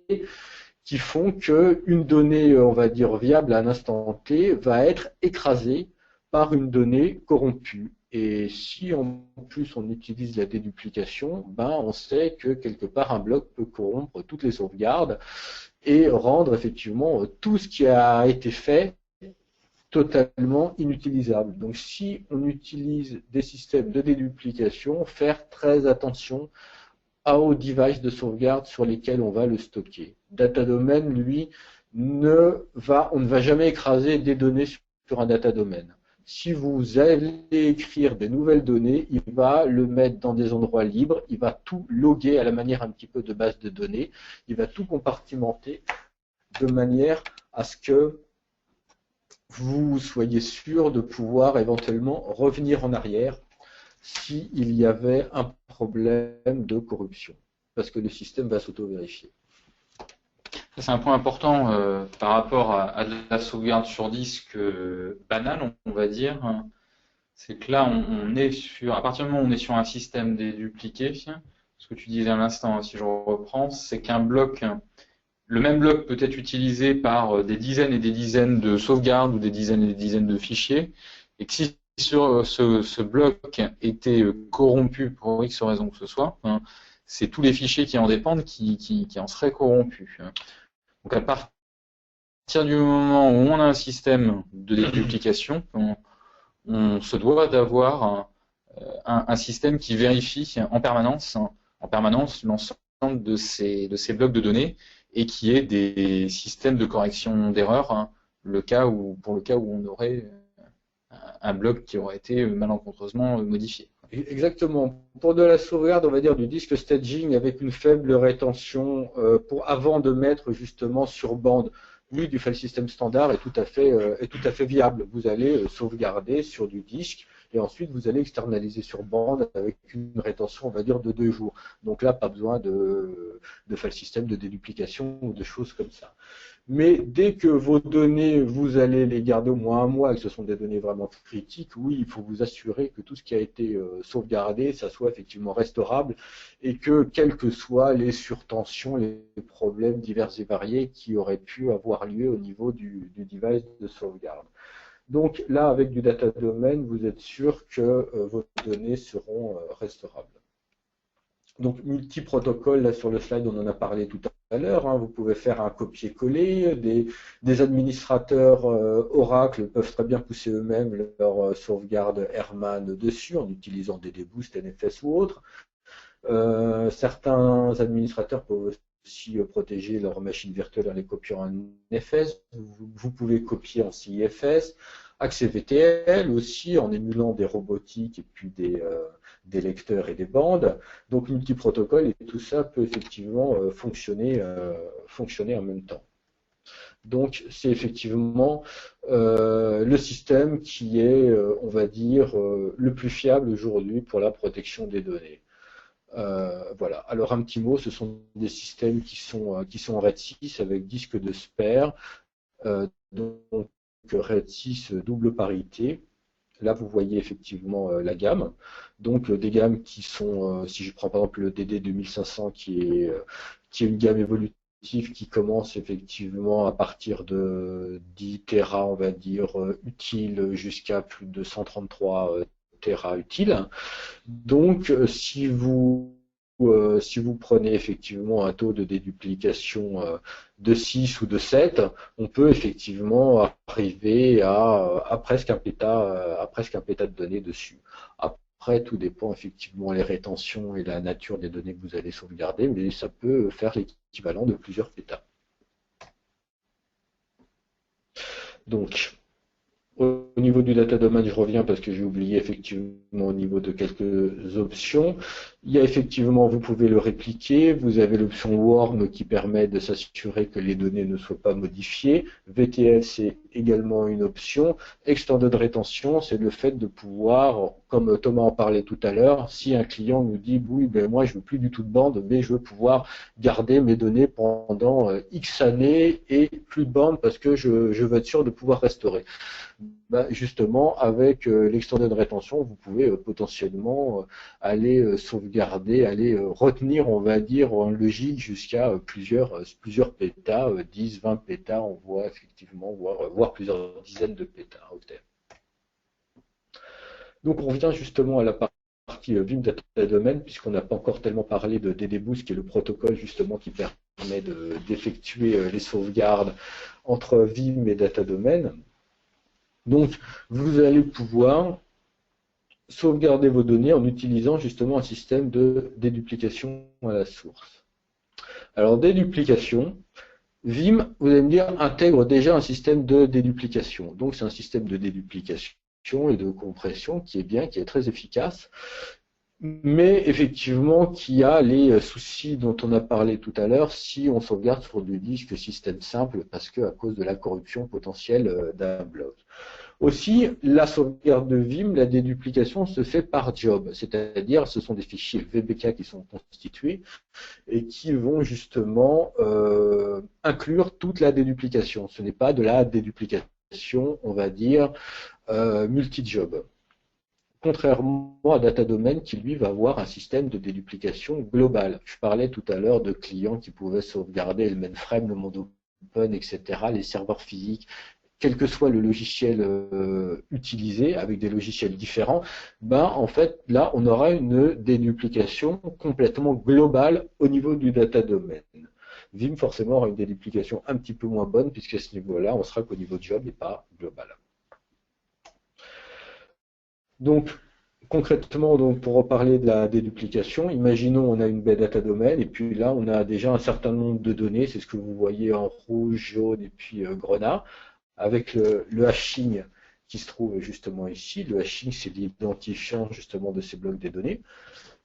qui font qu'une donnée, on va dire, viable à un instant T va être écrasée par une donnée corrompue. Et si en plus on utilise la déduplication, ben on sait que quelque part un bloc peut corrompre toutes les sauvegardes et rendre effectivement tout ce qui a été fait totalement inutilisable. Donc si on utilise des systèmes de déduplication, faire très attention aux devices de sauvegarde sur lesquels on va le stocker. Datadomain, lui, on ne va jamais écraser des données sur un datadomain. Si vous allez écrire des nouvelles données, il va le mettre dans des endroits libres, il va tout loguer à la manière un petit peu de base de données, il va tout compartimenter de manière à ce que vous soyez sûr de pouvoir éventuellement revenir en arrière s'il y avait un problème de corruption, parce que le système va s'auto-vérifier. C'est un point important par rapport à de la sauvegarde sur disque banale, on va dire. C'est que là, on est sur, à partir du moment où on est sur un système dédupliqué, ce que tu disais à l'instant, si je reprends, c'est qu'un bloc, le même bloc peut être utilisé par des dizaines et des dizaines de sauvegardes ou des dizaines et des dizaines de fichiers, et que si sur ce bloc était corrompu pour X raison que ce soit, c'est tous les fichiers qui en dépendent qui en seraient corrompus. Donc à partir du moment où on a un système de déduplication, on se doit d'avoir un système qui vérifie en permanence l'ensemble de ces blocs de données et qui est des systèmes de correction d'erreurs, pour le cas où on aurait un bloc qui aurait été malencontreusement modifié. Exactement. Pour de la sauvegarde, on va dire du disque staging avec une faible rétention avant de mettre justement sur bande, oui, du file system standard est tout à fait viable. Vous allez sauvegarder sur du disque et ensuite vous allez externaliser sur bande avec une rétention, on va dire, de 2 jours. Donc là, pas besoin de file system, de déduplication ou de choses comme ça. Mais dès que vos données, vous allez les garder au moins un mois et que ce sont des données vraiment critiques, oui, il faut vous assurer que tout ce qui a été sauvegardé, ça soit effectivement restaurable et que, quelles que soient les surtensions, les problèmes divers et variés qui auraient pu avoir lieu au niveau du device de sauvegarde. Donc là, avec du data domain, vous êtes sûr que vos données seront restaurables. Donc multi-protocole, là sur le slide on en a parlé tout à l'heure, vous pouvez faire un copier-coller, des administrateurs Oracle peuvent très bien pousser eux-mêmes leur sauvegarde Herman dessus en utilisant des dboost, NFS ou autres. Certains administrateurs peuvent aussi protéger leur machine virtuelle en les copiant en NFS, vous pouvez copier en CIFS, accès VTL aussi en émulant des robotiques et puis des lecteurs et des bandes. Donc multiprotocole et tout ça peut effectivement fonctionner en même temps. Donc c'est effectivement le système qui est, on va dire, le plus fiable aujourd'hui pour la protection des données. Voilà. Alors un petit mot, ce sont des systèmes qui sont en RAID 6 avec disque de spare, donc RAID 6 double parité. Là, vous voyez effectivement la gamme. Donc des gammes qui sont, si je prends par exemple le DD 2500 qui est une gamme évolutive qui commence effectivement à partir de 10 Tera, on va dire, utile jusqu'à plus de 133 Tera utile. Donc si vous prenez effectivement un taux de déduplication de 6 ou de 7, on peut effectivement arriver à presque un péta de données dessus. Après, tout dépend effectivement des rétentions et la nature des données que vous allez sauvegarder, mais ça peut faire l'équivalent de plusieurs pétas. Donc, au niveau du data domain, je reviens parce que j'ai oublié effectivement au niveau de quelques options. Il y a effectivement, vous pouvez le répliquer, vous avez l'option Worm qui permet de s'assurer que les données ne soient pas modifiées. VTL, c'est également une option. Extended rétention, c'est le fait de pouvoir, comme Thomas en parlait tout à l'heure, si un client nous dit oui, ben moi je veux plus du tout de bande, mais je veux pouvoir garder mes données pendant X années et plus de bande parce que je veux être sûr de pouvoir restaurer. Ben justement, avec l'extended rétention, vous pouvez potentiellement aller sauvegarder, aller retenir, on va dire, en logique jusqu'à plusieurs pétas, 10, 20 pétas, on voit effectivement, voire plusieurs dizaines de pétaoctets. Donc on revient justement à la partie Vim Data Domain, puisqu'on n'a pas encore tellement parlé de DDBoost, qui est le protocole justement qui permet d'effectuer les sauvegardes entre Vim et Data Domain. Donc vous allez pouvoir sauvegarder vos données en utilisant justement un système de déduplication à la source. Alors déduplication, Vim, vous allez me dire, intègre déjà un système de déduplication. Donc c'est un système de déduplication et de compression qui est bien, qui est très efficace, mais effectivement qui a les soucis dont on a parlé tout à l'heure si on sauvegarde sur du disque système simple parce que à cause de la corruption potentielle d'un bloc. Aussi, la sauvegarde de Vim, la déduplication se fait par job, c'est-à-dire ce sont des fichiers VBK qui sont constitués et qui vont justement inclure toute la déduplication. Ce n'est pas de la déduplication, on va dire, multi-job. Contrairement à Data Domain qui lui va avoir un système de déduplication global. Je parlais tout à l'heure de clients qui pouvaient sauvegarder le mainframe, le monde open, etc., les serveurs physiques, quel que soit le logiciel utilisé, avec des logiciels différents, ben en fait là on aura une déduplication complètement globale au niveau du Data Domain. Vim forcément aura une déduplication un petit peu moins bonne puisque à ce niveau-là on sera qu'au niveau job et pas global. Donc, concrètement, donc, pour reparler de la déduplication, imaginons on a une baie data domain et puis là on a déjà un certain nombre de données, c'est ce que vous voyez en rouge, jaune et puis grenat, avec le hashing qui se trouve justement ici. Le hashing c'est l'identifiant justement de ces blocs des données.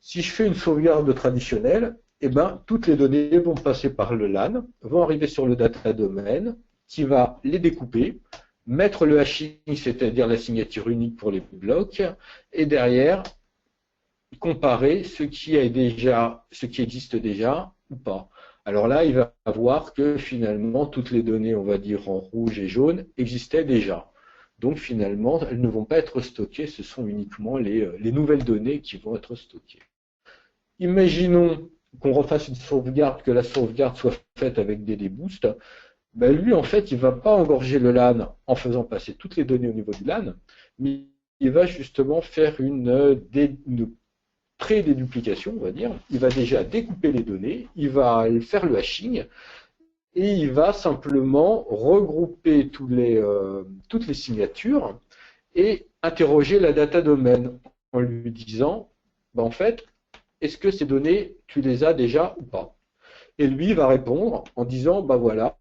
Si je fais une sauvegarde traditionnelle, eh ben, toutes les données vont passer par le LAN, vont arriver sur le data domain qui va les découper, mettre le hashing, c'est-à-dire la signature unique pour les blocs, et derrière, comparer ce qui existe déjà ou pas. Alors là, il va voir que finalement, toutes les données, on va dire en rouge et jaune, existaient déjà. Donc finalement, elles ne vont pas être stockées, ce sont uniquement les nouvelles données qui vont être stockées. Imaginons qu'on refasse une sauvegarde, que la sauvegarde soit faite avec DDBoost. Ben lui, en fait, il ne va pas engorger le LAN en faisant passer toutes les données au niveau du LAN, mais il va justement faire une pré-déduplication, on va dire. Il va déjà découper les données, il va faire le hashing, et il va simplement regrouper toutes les signatures et interroger la data domain en lui disant, ben en fait, est-ce que ces données, tu les as déjà ou pas? Et lui va répondre en disant, ben voilà,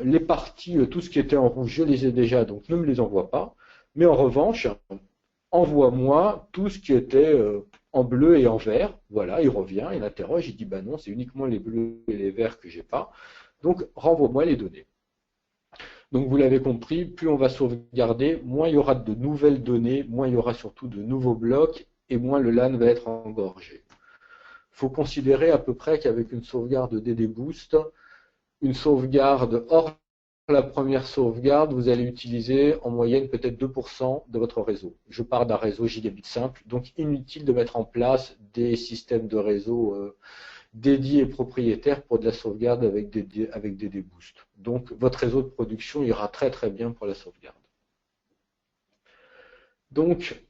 les parties, tout ce qui était en rouge, je les ai déjà, donc ne me les envoie pas. Mais en revanche, envoie-moi tout ce qui était en bleu et en vert. Voilà, il revient, il interroge, il dit bah non, c'est uniquement les bleus et les verts que j'ai pas. Donc renvoie-moi les données. Donc vous l'avez compris, plus on va sauvegarder, moins il y aura de nouvelles données, moins il y aura surtout de nouveaux blocs et moins le LAN va être engorgé. Il faut considérer à peu près qu'avec une sauvegarde DDBoost, une sauvegarde hors la première sauvegarde, vous allez utiliser en moyenne peut-être 2% de votre réseau. Je pars d'un réseau gigabit simple, donc inutile de mettre en place des systèmes de réseau dédiés et propriétaires pour de la sauvegarde avec DDBoost. Donc votre réseau de production ira très très bien pour la sauvegarde. Donc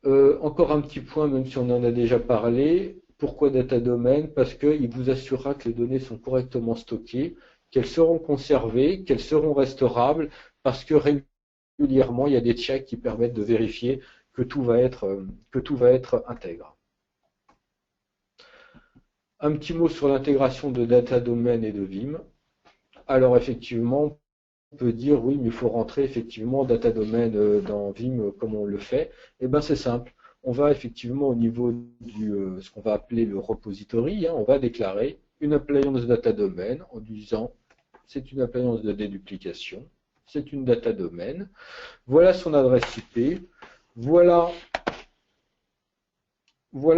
encore un petit point, même si on en a déjà parlé, pourquoi Data Domain? Parce qu'il vous assurera que les données sont correctement stockées, qu'elles seront conservées, qu'elles seront restaurables, parce que régulièrement, il y a des checks qui permettent de vérifier que tout va être intègre. Un petit mot sur l'intégration de Data Domain et de Vim. Alors effectivement, on peut dire oui, mais il faut rentrer effectivement Data Domain dans Vim comme on le fait. Eh bien c'est simple. On va effectivement au niveau du ce qu'on va appeler le repository, on va déclarer une appliance Data Domain en disant c'est une appliance de déduplication, c'est une data domaine. Voilà son adresse IP. Voilà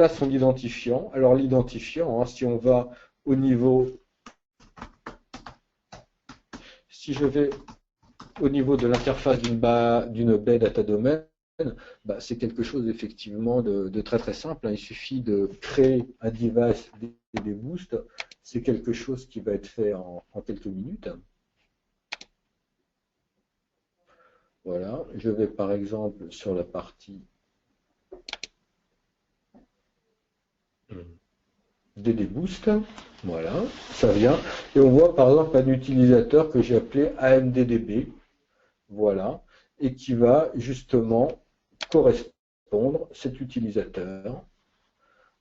son identifiant. Alors l'identifiant, hein, si on va au niveau, si je vais au niveau de l'interface d'une baie data domaine, bah, c'est quelque chose effectivement de très très simple, hein. Il suffit de créer un device DDB Boost. C'est quelque chose qui va être fait en quelques minutes. Voilà, je vais par exemple sur la partie DD Boost, voilà, ça vient, et on voit par exemple un utilisateur que j'ai appelé AMDDB, voilà, et qui va justement correspondre, cet utilisateur,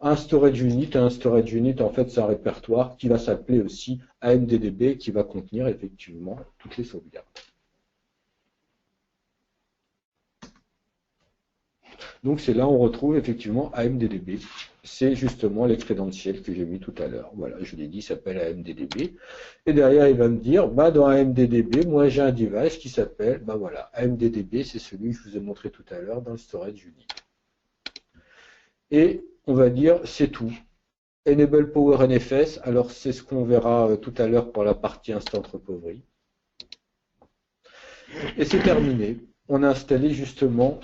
à un storage unit. Un storage unit, en fait, c'est un répertoire qui va s'appeler aussi AMDDB, qui va contenir effectivement toutes les sauvegardes. Donc c'est là où on retrouve effectivement AMDDB. C'est justement les crédentiels que j'ai mis tout à l'heure. Voilà, je l'ai dit, s'appelle AMDDB. Et derrière, il va me dire, bah, dans AMDDB, moi j'ai un device qui s'appelle, bah voilà, AMDDB, c'est celui que je vous ai montré tout à l'heure dans le storage unit. Et on va dire, c'est tout. Enable Power NFS, alors c'est ce qu'on verra tout à l'heure pour la partie Instant Recovery. Et c'est terminé. On a installé justement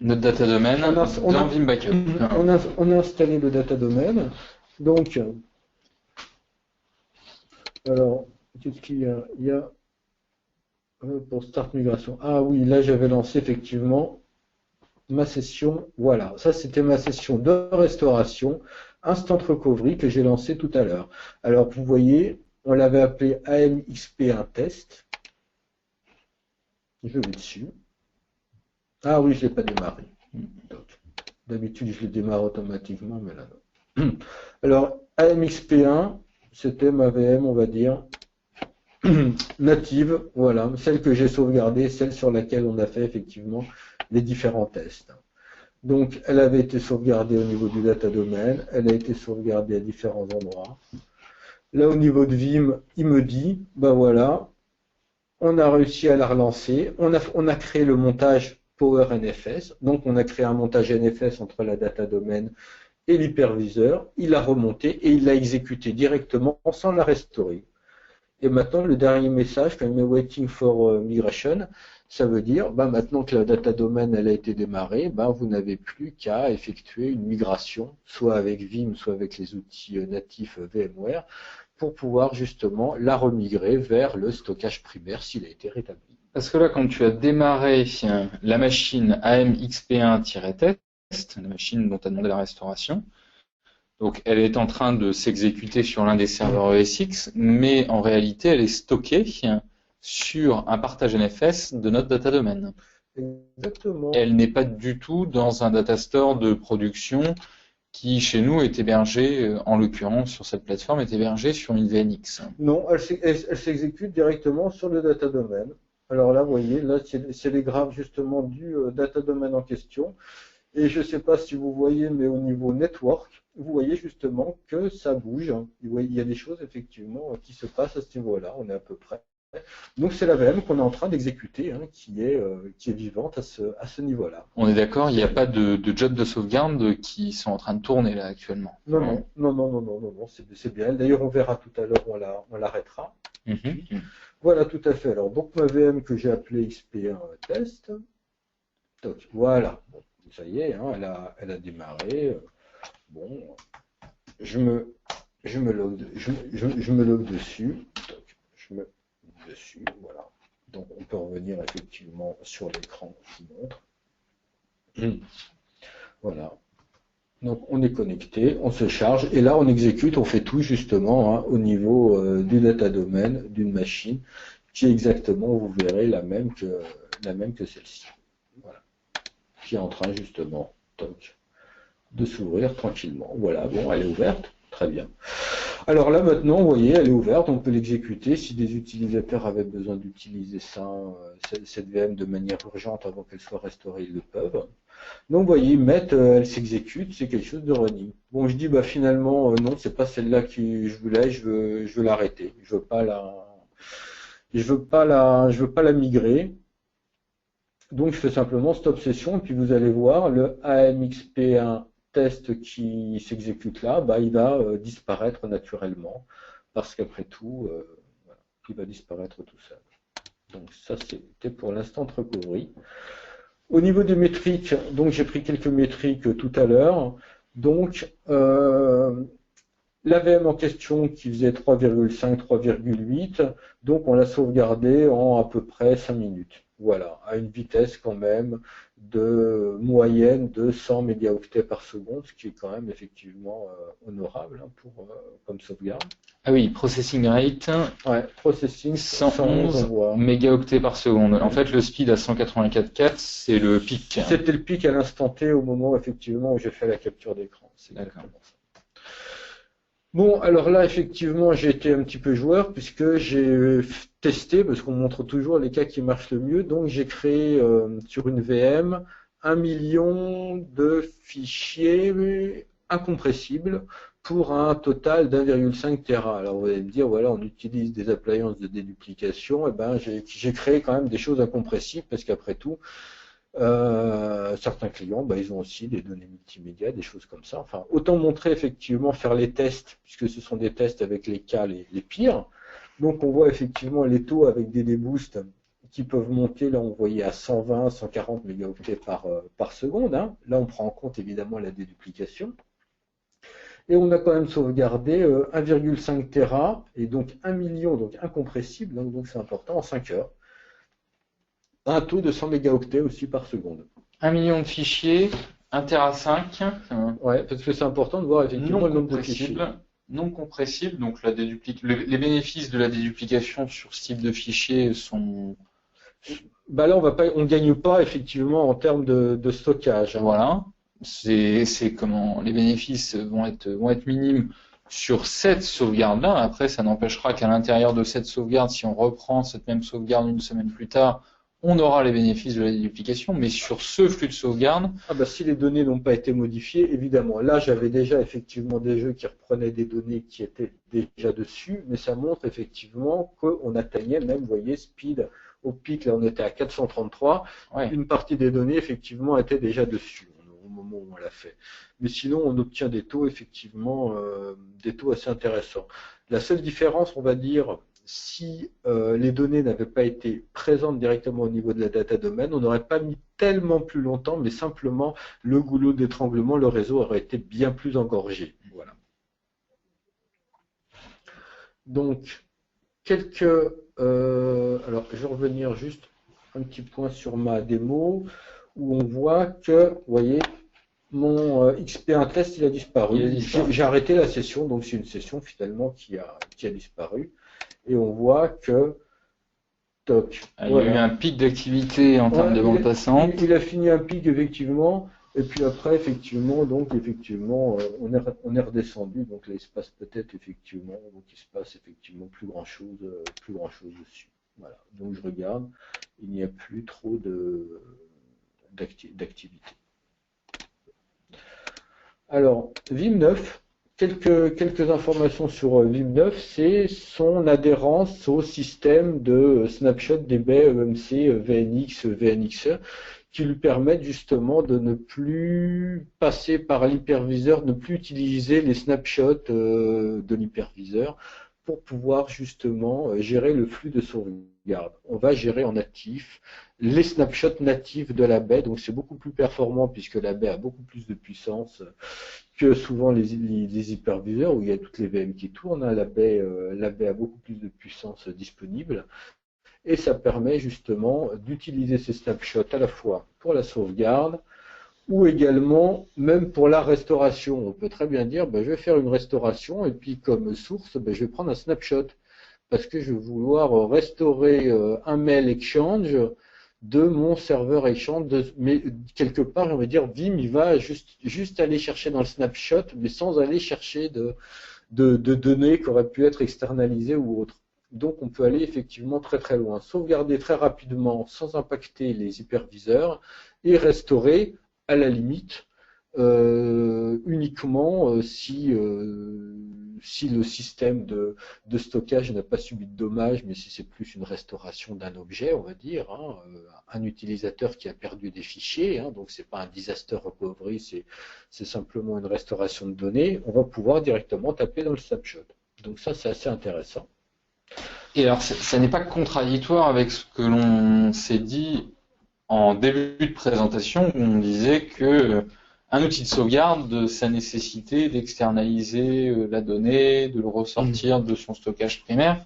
notre data domaine dans Vim Backup. On a installé le data domaine. Donc, alors, qu'est-ce qu'il y a? Il y a pour Start Migration. Ah oui, là j'avais lancé effectivement ma session. Voilà, ça c'était ma session de restauration Instant Recovery que j'ai lancé tout à l'heure. Alors vous voyez, on l'avait appelé AMXP1 test. Je vais dessus. Ah oui, je ne l'ai pas démarré. D'habitude, je le démarre automatiquement, mais là, non. Alors, AMXP1, c'était ma VM, on va dire, native, voilà, celle que j'ai sauvegardée, celle sur laquelle on a fait effectivement les différents tests. Donc, elle avait été sauvegardée au niveau du data domaine, elle a été sauvegardée à différents endroits. Là, au niveau de Vim, il me dit, ben voilà, on a réussi à la relancer, on a créé le montage Power NFS, donc on a créé un montage NFS entre la data domaine et l'hyperviseur, il l'a remonté et il l'a exécuté directement sans la restaurer. Et maintenant, le dernier message, quand il met Waiting for Migration, ça veut dire, bah, maintenant que la data domaine elle a été démarrée, bah, vous n'avez plus qu'à effectuer une migration, soit avec Vim, soit avec les outils natifs VMware, pour pouvoir justement la remigrer vers le stockage primaire s'il a été rétabli. Parce que là, quand tu as démarré la machine AMXP1-test, la machine dont tu as demandé la restauration, donc elle est en train de s'exécuter sur l'un des serveurs ESX, mais en réalité, elle est stockée sur un partage NFS de notre data domaine. Exactement. Elle n'est pas du tout dans un data store de production qui, chez nous, est hébergé, en l'occurrence, sur cette plateforme, est hébergé sur une VNX. Non, elle s'exécute directement sur le data domaine. Alors là, vous voyez, là, c'est les graphes justement du data domaine en question. Et je ne sais pas si vous voyez, mais au niveau network, vous voyez justement que ça bouge. Vous voyez, il y a des choses effectivement qui se passent à ce niveau-là. On est à peu près. Donc c'est la VM qu'on est en train d'exécuter, hein, qui est vivante à ce niveau-là. On est d'accord, il n'y a pas de job de sauvegarde qui sont en train de tourner là actuellement. Non, c'est bien. D'ailleurs, on verra tout à l'heure, on l'arrêtera. Voilà, tout à fait. Alors, donc ma VM que j'ai appelée XP1 test. Toc, voilà. Bon, ça y est, hein, elle a démarré. Bon, je me log dessus. Toc, je me dessus, voilà. Donc on peut revenir effectivement sur l'écran qui montre. Voilà. Donc on est connecté, on se charge et là on exécute, on fait tout justement, hein, au niveau du data domaine d'une machine qui est exactement, vous verrez, la même que celle-ci. Voilà. Qui est en train justement toc, de s'ouvrir tranquillement. Voilà, bon, elle est ouverte, très bien. Alors là maintenant, vous voyez, elle est ouverte, on peut l'exécuter. Si des utilisateurs avaient besoin d'utiliser ça, cette VM de manière urgente avant qu'elle soit restaurée, ils le peuvent. Donc vous voyez, elle s'exécute, c'est quelque chose de running. Bon, je dis bah finalement non, c'est pas celle-là que je voulais, je veux l'arrêter. Je veux pas je veux pas la migrer. Donc je fais simplement stop session et puis vous allez voir le AMXP1 test qui s'exécute là, bah, il va disparaître naturellement parce qu'après tout, voilà, il va disparaître tout seul. Donc ça c'était pour l'instant recovery. Au niveau des métriques, donc j'ai pris quelques métriques tout à l'heure. Donc l'AVM en question qui faisait 3,5, 3,8, donc on l'a sauvegardé en à peu près 5 minutes. Voilà, à une vitesse quand même de moyenne de 100 mégaoctets par seconde, ce qui est quand même effectivement honorable hein, comme sauvegarde. Ah oui, processing rate, Ouais, processing 111 mégaoctets par seconde. En fait, le speed à 184.4, c'est le pic. C'était le pic à l'instant T au moment effectivement où j'ai fait la capture d'écran. D'accord. Bon, alors là, effectivement, j'ai été un petit peu joueur puisque j'ai testé, parce qu'on montre toujours les cas qui marchent le mieux. Donc, j'ai créé sur une VM 1 million de fichiers incompressibles pour un total d'1,5 Tera. Alors, vous allez me dire, voilà, on utilise des appliances de déduplication. Eh ben, j'ai créé quand même des choses incompressibles parce qu'après tout, certains clients, bah, ils ont aussi des données multimédia, des choses comme ça. Enfin, autant montrer effectivement, faire les tests, puisque ce sont des tests avec les cas les pires. Donc, on voit effectivement les taux avec des déboosts qui peuvent monter. Là, on voyait à 120, 140 mégaoctets par seconde. Hein. Là, on prend en compte évidemment la déduplication. Et on a quand même sauvegardé 1,5 Tera et donc 1 million, donc incompressible, donc c'est important, en 5 heures. Un taux de 100 mégaoctets aussi par seconde. 1 million de fichiers, 1 Tera 5. Ouais, parce que c'est important de voir effectivement le nombre de fichiers. Non compressible, donc les bénéfices de la déduplication sur ce type de fichier sont... Bah là, on ne gagne pas effectivement en termes de stockage. Hein. Voilà, c'est comment les bénéfices vont être minimes sur cette sauvegarde-là. Après, ça n'empêchera qu'à l'intérieur de cette sauvegarde, si on reprend cette même sauvegarde une semaine plus tard, on aura les bénéfices de la déduplication, mais sur ce flux de sauvegarde... Ah bah si les données n'ont pas été modifiées, évidemment. Là, j'avais déjà effectivement des jeux qui reprenaient des données qui étaient déjà dessus, mais ça montre effectivement qu'on atteignait même, vous voyez, speed au pic, là on était à 433, ouais. Une partie des données effectivement était déjà dessus au moment où on l'a fait. Mais sinon, on obtient des taux effectivement, des taux assez intéressants. La seule différence, on va dire, si les données n'avaient pas été présentes directement au niveau de la data domaine, on n'aurait pas mis tellement plus longtemps, mais simplement le goulot d'étranglement, le réseau aurait été bien plus engorgé. Voilà. Donc, alors, je vais revenir juste un petit point sur ma démo, où on voit que, vous voyez, mon XP1 test, il a disparu. J'ai arrêté la session, donc c'est une session finalement qui a disparu. Et on voit que toc. Il y a eu un pic d'activité en termes de bande passante. Il a fini un pic effectivement, et puis après effectivement, donc effectivement, on est redescendu. Donc là, il se passe peut-être effectivement, donc il se passe effectivement plus grand chose dessus. Voilà. Donc je regarde, il n'y a plus trop d'activité. Alors Vim 9. Quelques informations sur Vim 9, c'est son adhérence au système de snapshot DB, EMC, VNX, VNXE, qui lui permettent justement de ne plus passer par l'hyperviseur, ne plus utiliser les snapshots de l'hyperviseur pour pouvoir justement gérer le flux de sauvegarde. On va gérer en natif les snapshots natifs de la baie, donc c'est beaucoup plus performant puisque la baie a beaucoup plus de puissance que souvent les hyperviseurs où il y a toutes les VM qui tournent. Hein. La baie a beaucoup plus de puissance disponible et ça permet justement d'utiliser ces snapshots à la fois pour la sauvegarde ou également même pour la restauration. On peut très bien dire, ben, je vais faire une restauration et puis comme source, ben, je vais prendre un snapshot parce que je vais vouloir restaurer un mail exchange de mon serveur exchange, mais quelque part, on va dire, Vim, il va juste aller chercher dans le snapshot, mais sans aller chercher de données qui auraient pu être externalisées ou autres. Donc, on peut aller effectivement très très loin, sauvegarder très rapidement sans impacter les hyperviseurs et restaurer à la limite uniquement si le système de stockage n'a pas subi de dommages, mais si c'est plus une restauration d'un objet, on va dire, hein, un utilisateur qui a perdu des fichiers, hein, donc c'est pas un disaster recovery, c'est simplement une restauration de données, on va pouvoir directement taper dans le snapshot. Donc ça, c'est assez intéressant. Et alors, ça n'est pas contradictoire avec ce que l'on s'est dit en début de présentation, où on disait que un outil de sauvegarde, ça nécessitait d'externaliser la donnée, de le ressortir de son stockage primaire.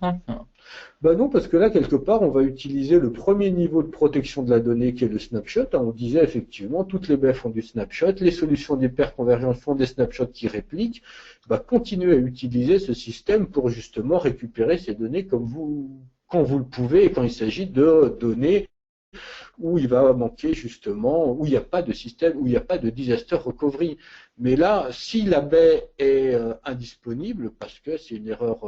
Ben non, parce que là, quelque part, on va utiliser le premier niveau de protection de la donnée qui est le snapshot. On disait effectivement, toutes les baies font du snapshot, les solutions d'hyperconvergence font des snapshots qui répliquent. Continuez à utiliser ce système pour justement récupérer ces données quand vous le pouvez et quand il s'agit de données où il va manquer justement, où il n'y a pas de système, où il n'y a pas de disaster recovery. Mais là, si la baie est indisponible, parce que c'est une erreur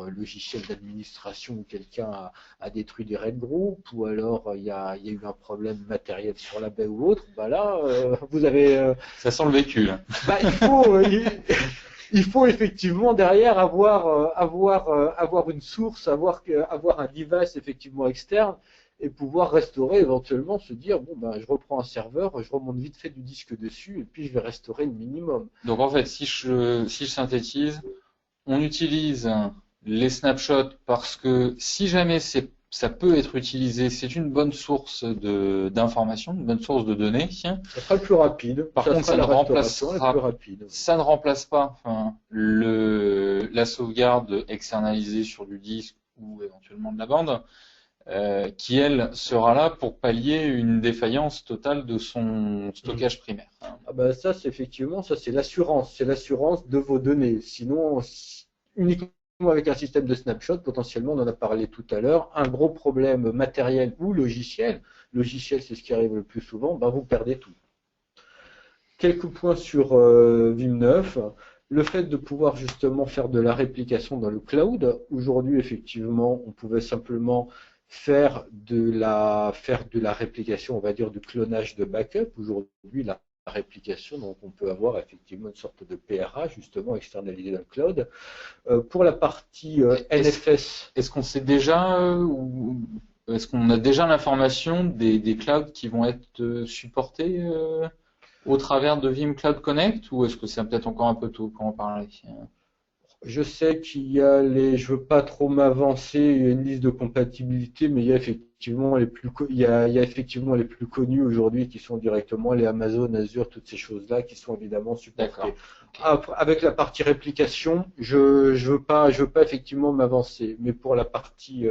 logicielle d'administration où quelqu'un a détruit des RAID group, ou alors il y a eu un problème matériel sur la baie ou autre, là, vous avez... Ça sent le vécu. Il faut effectivement derrière avoir une source, avoir un device effectivement externe, et pouvoir restaurer, éventuellement se dire, je reprends un serveur, je remonte vite fait du disque dessus, et puis je vais restaurer le minimum. Donc en fait, si je synthétise, on utilise les snapshots parce que si jamais ça peut être utilisé, c'est une bonne source d'informations, une bonne source de données. Ça sera le plus rapide. Par contre, ça ne remplace pas la sauvegarde externalisée sur du disque ou éventuellement de la bande. Qui, elle, sera là pour pallier une défaillance totale de son stockage primaire. Ça, c'est l'assurance. C'est l'assurance de vos données. Sinon, uniquement avec un système de snapshot, potentiellement, on en a parlé tout à l'heure, un gros problème matériel ou logiciel. Logiciel, c'est ce qui arrive le plus souvent, vous perdez tout. Quelques points sur Vim 9. Le fait de pouvoir justement faire de la réplication dans le cloud. Aujourd'hui, effectivement, on pouvait simplement faire de la réplication, on va dire, du clonage de backup. Aujourd'hui, la réplication, donc on peut avoir effectivement une sorte de PRA, justement, externalisé dans le cloud. Pour la partie NFS... Est-ce qu'on sait déjà, ou est-ce qu'on a déjà l'information des clouds qui vont être supportés au travers de Vim Cloud Connect, ou est-ce que c'est peut-être encore un peu tôt pour en parler? Je sais qu'il y a je veux pas trop m'avancer, il y a une liste de compatibilité, mais il y a effectivement les plus connus aujourd'hui qui sont directement les Amazon, Azure, toutes ces choses-là qui sont évidemment supportées. Après, avec la partie réplication, je veux pas effectivement m'avancer, mais pour la partie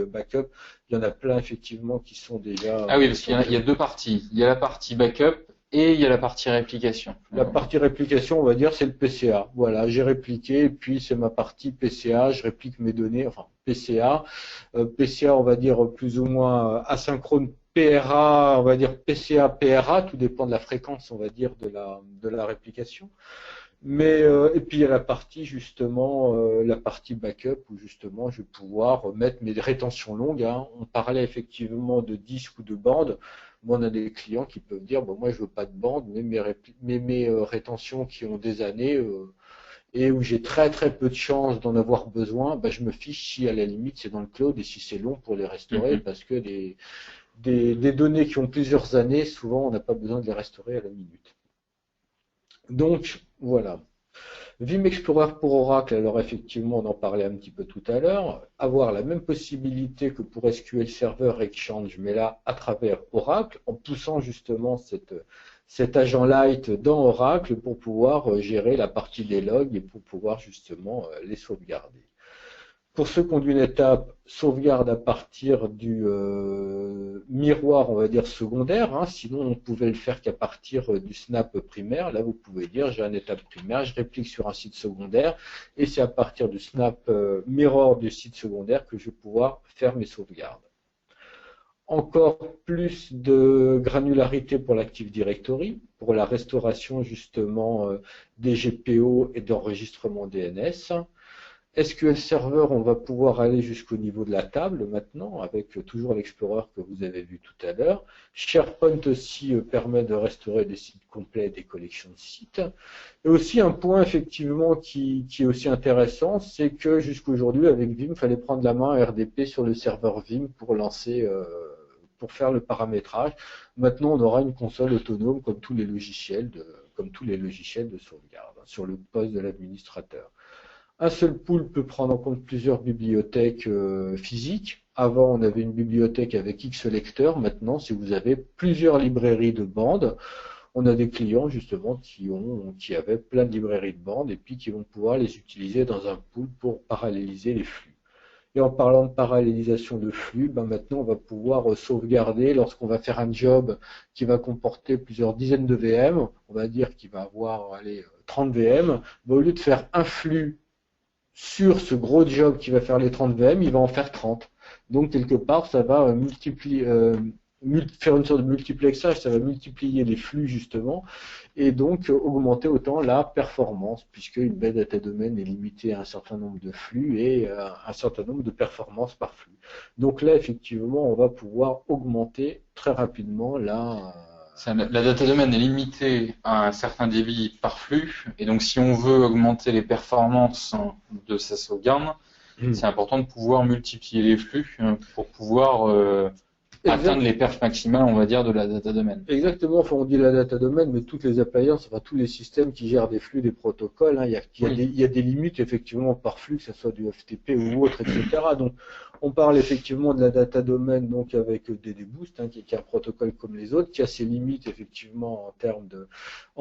backup, il y en a plein effectivement qui sont déjà. Ah oui, parce qu'il y a deux parties. Il y a la partie backup. Et il y a la partie réplication. La partie réplication, on va dire, c'est le PCA. Voilà, j'ai répliqué, et puis c'est ma partie PCA, je réplique mes données, enfin PCA. PCA, on va dire plus ou moins asynchrone. PRA, on va dire PCA, PRA, tout dépend de la fréquence, on va dire, de la réplication. Mais et puis il y a la partie justement, la partie backup où justement je vais pouvoir mettre mes rétentions longues. Hein. On parlait effectivement de disques ou de bandes. On a des clients qui peuvent dire moi je veux pas de bande, mais mes rétentions qui ont des années et où j'ai très peu de chances d'en avoir besoin, je me fiche si à la limite c'est dans le cloud et si c'est long pour les restaurer parce que des données qui ont plusieurs années, souvent on n'a pas besoin de les restaurer à la minute. Donc voilà. Vim Explorer pour Oracle, alors effectivement on en parlait un petit peu tout à l'heure, avoir la même possibilité que pour SQL Server Exchange, mais là à travers Oracle, en poussant justement cet agent light dans Oracle pour pouvoir gérer la partie des logs et pour pouvoir justement les sauvegarder. Pour ceux qui ont une étape sauvegarde à partir du miroir, on va dire secondaire, hein, sinon on pouvait le faire qu'à partir du snap primaire. Là, vous pouvez dire j'ai une étape primaire, je réplique sur un site secondaire, et c'est à partir du snap mirror du site secondaire que je vais pouvoir faire mes sauvegardes. Encore plus de granularité pour l'Active Directory, pour la restauration justement des GPO et d'enregistrement DNS. SQL Server, on va pouvoir aller jusqu'au niveau de la table maintenant, avec toujours l'Explorer que vous avez vu tout à l'heure. SharePoint aussi permet de restaurer des sites complets, des collections de sites. Et aussi un point effectivement qui est aussi intéressant, c'est que jusqu'aujourd'hui avec Vim, il fallait prendre la main à RDP sur le serveur Vim pour lancer, pour faire le paramétrage. Maintenant, on aura une console autonome comme tous les logiciels de sauvegarde sur le poste de l'administrateur. Un seul pool peut prendre en compte plusieurs bibliothèques physiques. Avant, on avait une bibliothèque avec X lecteurs. Maintenant, si vous avez plusieurs librairies de bandes, on a des clients justement qui avaient plein de librairies de bandes et puis qui vont pouvoir les utiliser dans un pool pour paralléliser les flux. Et en parlant de parallélisation de flux, ben maintenant on va pouvoir sauvegarder lorsqu'on va faire un job qui va comporter plusieurs dizaines de VM, on va dire qu'il va avoir 30 VM, ben au lieu de faire un flux sur ce gros job qui va faire les 30 VM, il va en faire 30. Donc quelque part, ça va faire une sorte de multiplexage, ça va multiplier les flux justement, et donc augmenter autant la performance, puisque une baie data domaine est limitée à un certain nombre de flux et un certain nombre de performances par flux. Donc là, effectivement, on va pouvoir augmenter très rapidement La data domaine est limitée à un certain débit par flux, et donc si on veut augmenter les performances de sa sauvegarde, c'est important de pouvoir multiplier les flux pour pouvoir atteindre les perfs maximales, on va dire, de la data domaine. Exactement, enfin, on dit la data domaine, mais toutes les appliances, enfin tous les systèmes qui gèrent des flux, des protocoles, hein, il y a des limites effectivement par flux, que ce soit du FTP ou autre, etc. Donc on parle effectivement de la data domaine donc avec DDBoost, hein, qui est un protocole comme les autres, qui a ses limites effectivement en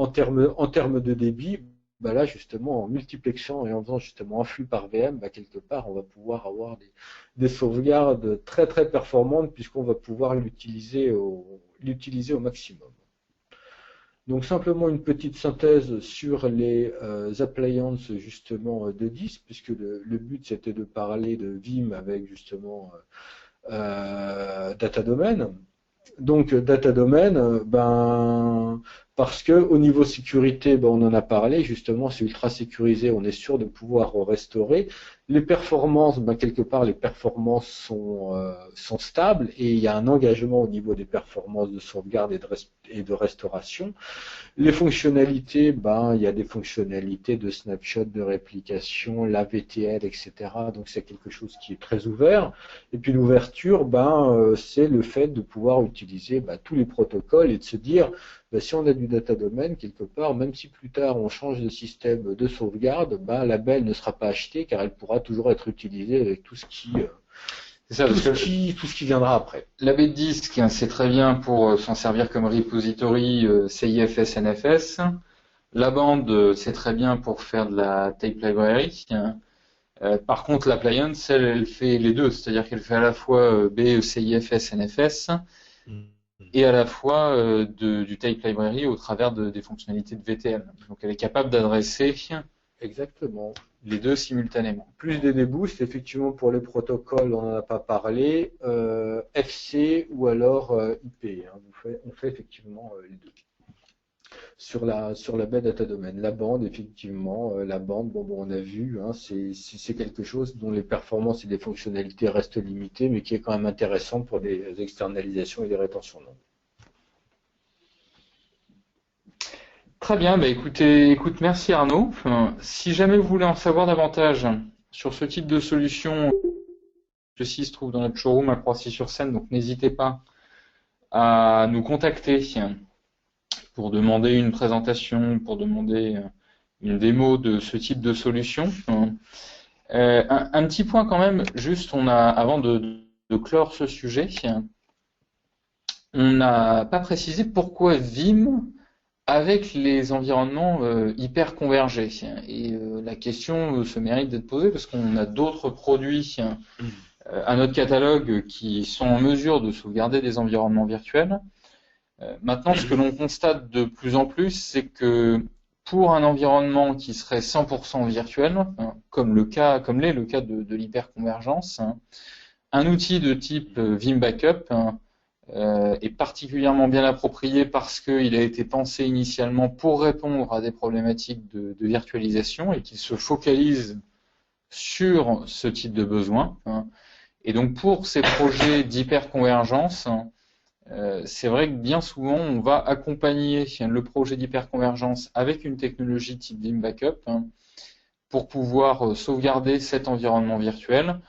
termes de débit. Bah là justement en multiplexant et en faisant justement un flux par VM, bah, quelque part on va pouvoir avoir des sauvegardes très très performantes puisqu'on va pouvoir l'utiliser au maximum. Donc simplement une petite synthèse sur les appliances justement de 10, puisque le but c'était de parler de Vim avec justement data domain. Donc data domain, ben parce que au niveau sécurité, ben, on en a parlé justement, c'est ultra sécurisé, on est sûr de pouvoir restaurer. Les performances, ben, quelque part, les performances sont stables et il y a un engagement au niveau des performances de sauvegarde et de restauration. Les fonctionnalités, ben, il y a des fonctionnalités de snapshot, de réplication, la VTL, etc. Donc c'est quelque chose qui est très ouvert. Et puis l'ouverture, ben, c'est le fait de pouvoir utiliser ben, tous les protocoles et de se dire, ben, si on a du data domain quelque part, même si plus tard on change de système de sauvegarde, ben, la belle ne sera pas achetée car elle pourra toujours être utilisée avec tout ce qui viendra après. La baie de disque, c'est très bien pour s'en servir comme repository CIFS, NFS. La bande, c'est très bien pour faire de la tape library. Par contre, l'appliance, elle fait les deux, c'est-à-dire qu'elle fait à la fois BE, CIFS, NFS et à la fois du tape library au travers des fonctionnalités de VTL. Donc elle est capable d'adresser exactement les deux simultanément. Plus DDBoost, effectivement pour les protocoles, on n'en a pas parlé, FC ou alors IP. Hein, on fait effectivement les deux. Sur la baie data domain. La bande, effectivement, la bande, bon, on a vu, hein, c'est quelque chose dont les performances et les fonctionnalités restent limitées, mais qui est quand même intéressant pour des externalisations et des rétentions longues. Très bien, bah écoute, merci Arnaud. Si jamais vous voulez en savoir davantage sur ce type de solution, ceci se trouve dans notre showroom à Croissy-sur-Seine, donc n'hésitez pas à nous contacter pour demander une présentation, pour demander une démo de ce type de solution. Un petit point quand même, juste, avant de clore ce sujet, on n'a pas précisé pourquoi Vim avec les environnements hyper convergés. Et la question se mérite d'être posée parce qu'on a d'autres produits à notre catalogue qui sont en mesure de sauvegarder des environnements virtuels. Maintenant, ce que l'on constate de plus en plus, c'est que pour un environnement qui serait 100% virtuel, comme l'est le cas de l'hyperconvergence, un outil de type Vim Backup est particulièrement bien approprié parce qu'il a été pensé initialement pour répondre à des problématiques de virtualisation et qu'il se focalise sur ce type de besoin, hein. Et donc pour ces projets d'hyperconvergence, c'est vrai que bien souvent on va accompagner le projet d'hyperconvergence avec une technologie type Veeam Backup, hein, pour pouvoir sauvegarder cet environnement virtuel,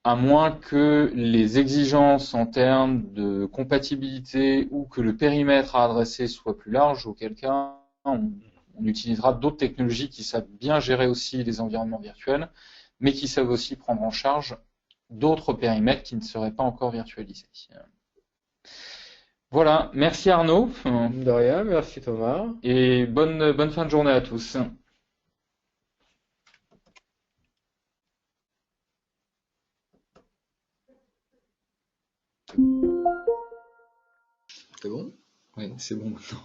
à moins que les exigences en termes de compatibilité ou que le périmètre à adresser soit plus large, auquel cas on utilisera d'autres technologies qui savent bien gérer aussi les environnements virtuels, mais qui savent aussi prendre en charge d'autres périmètres qui ne seraient pas encore virtualisés. Voilà, merci Arnaud, De rien, merci Thomas. et bonne fin de journée à tous. C'est bon? Oui, c'est bon maintenant.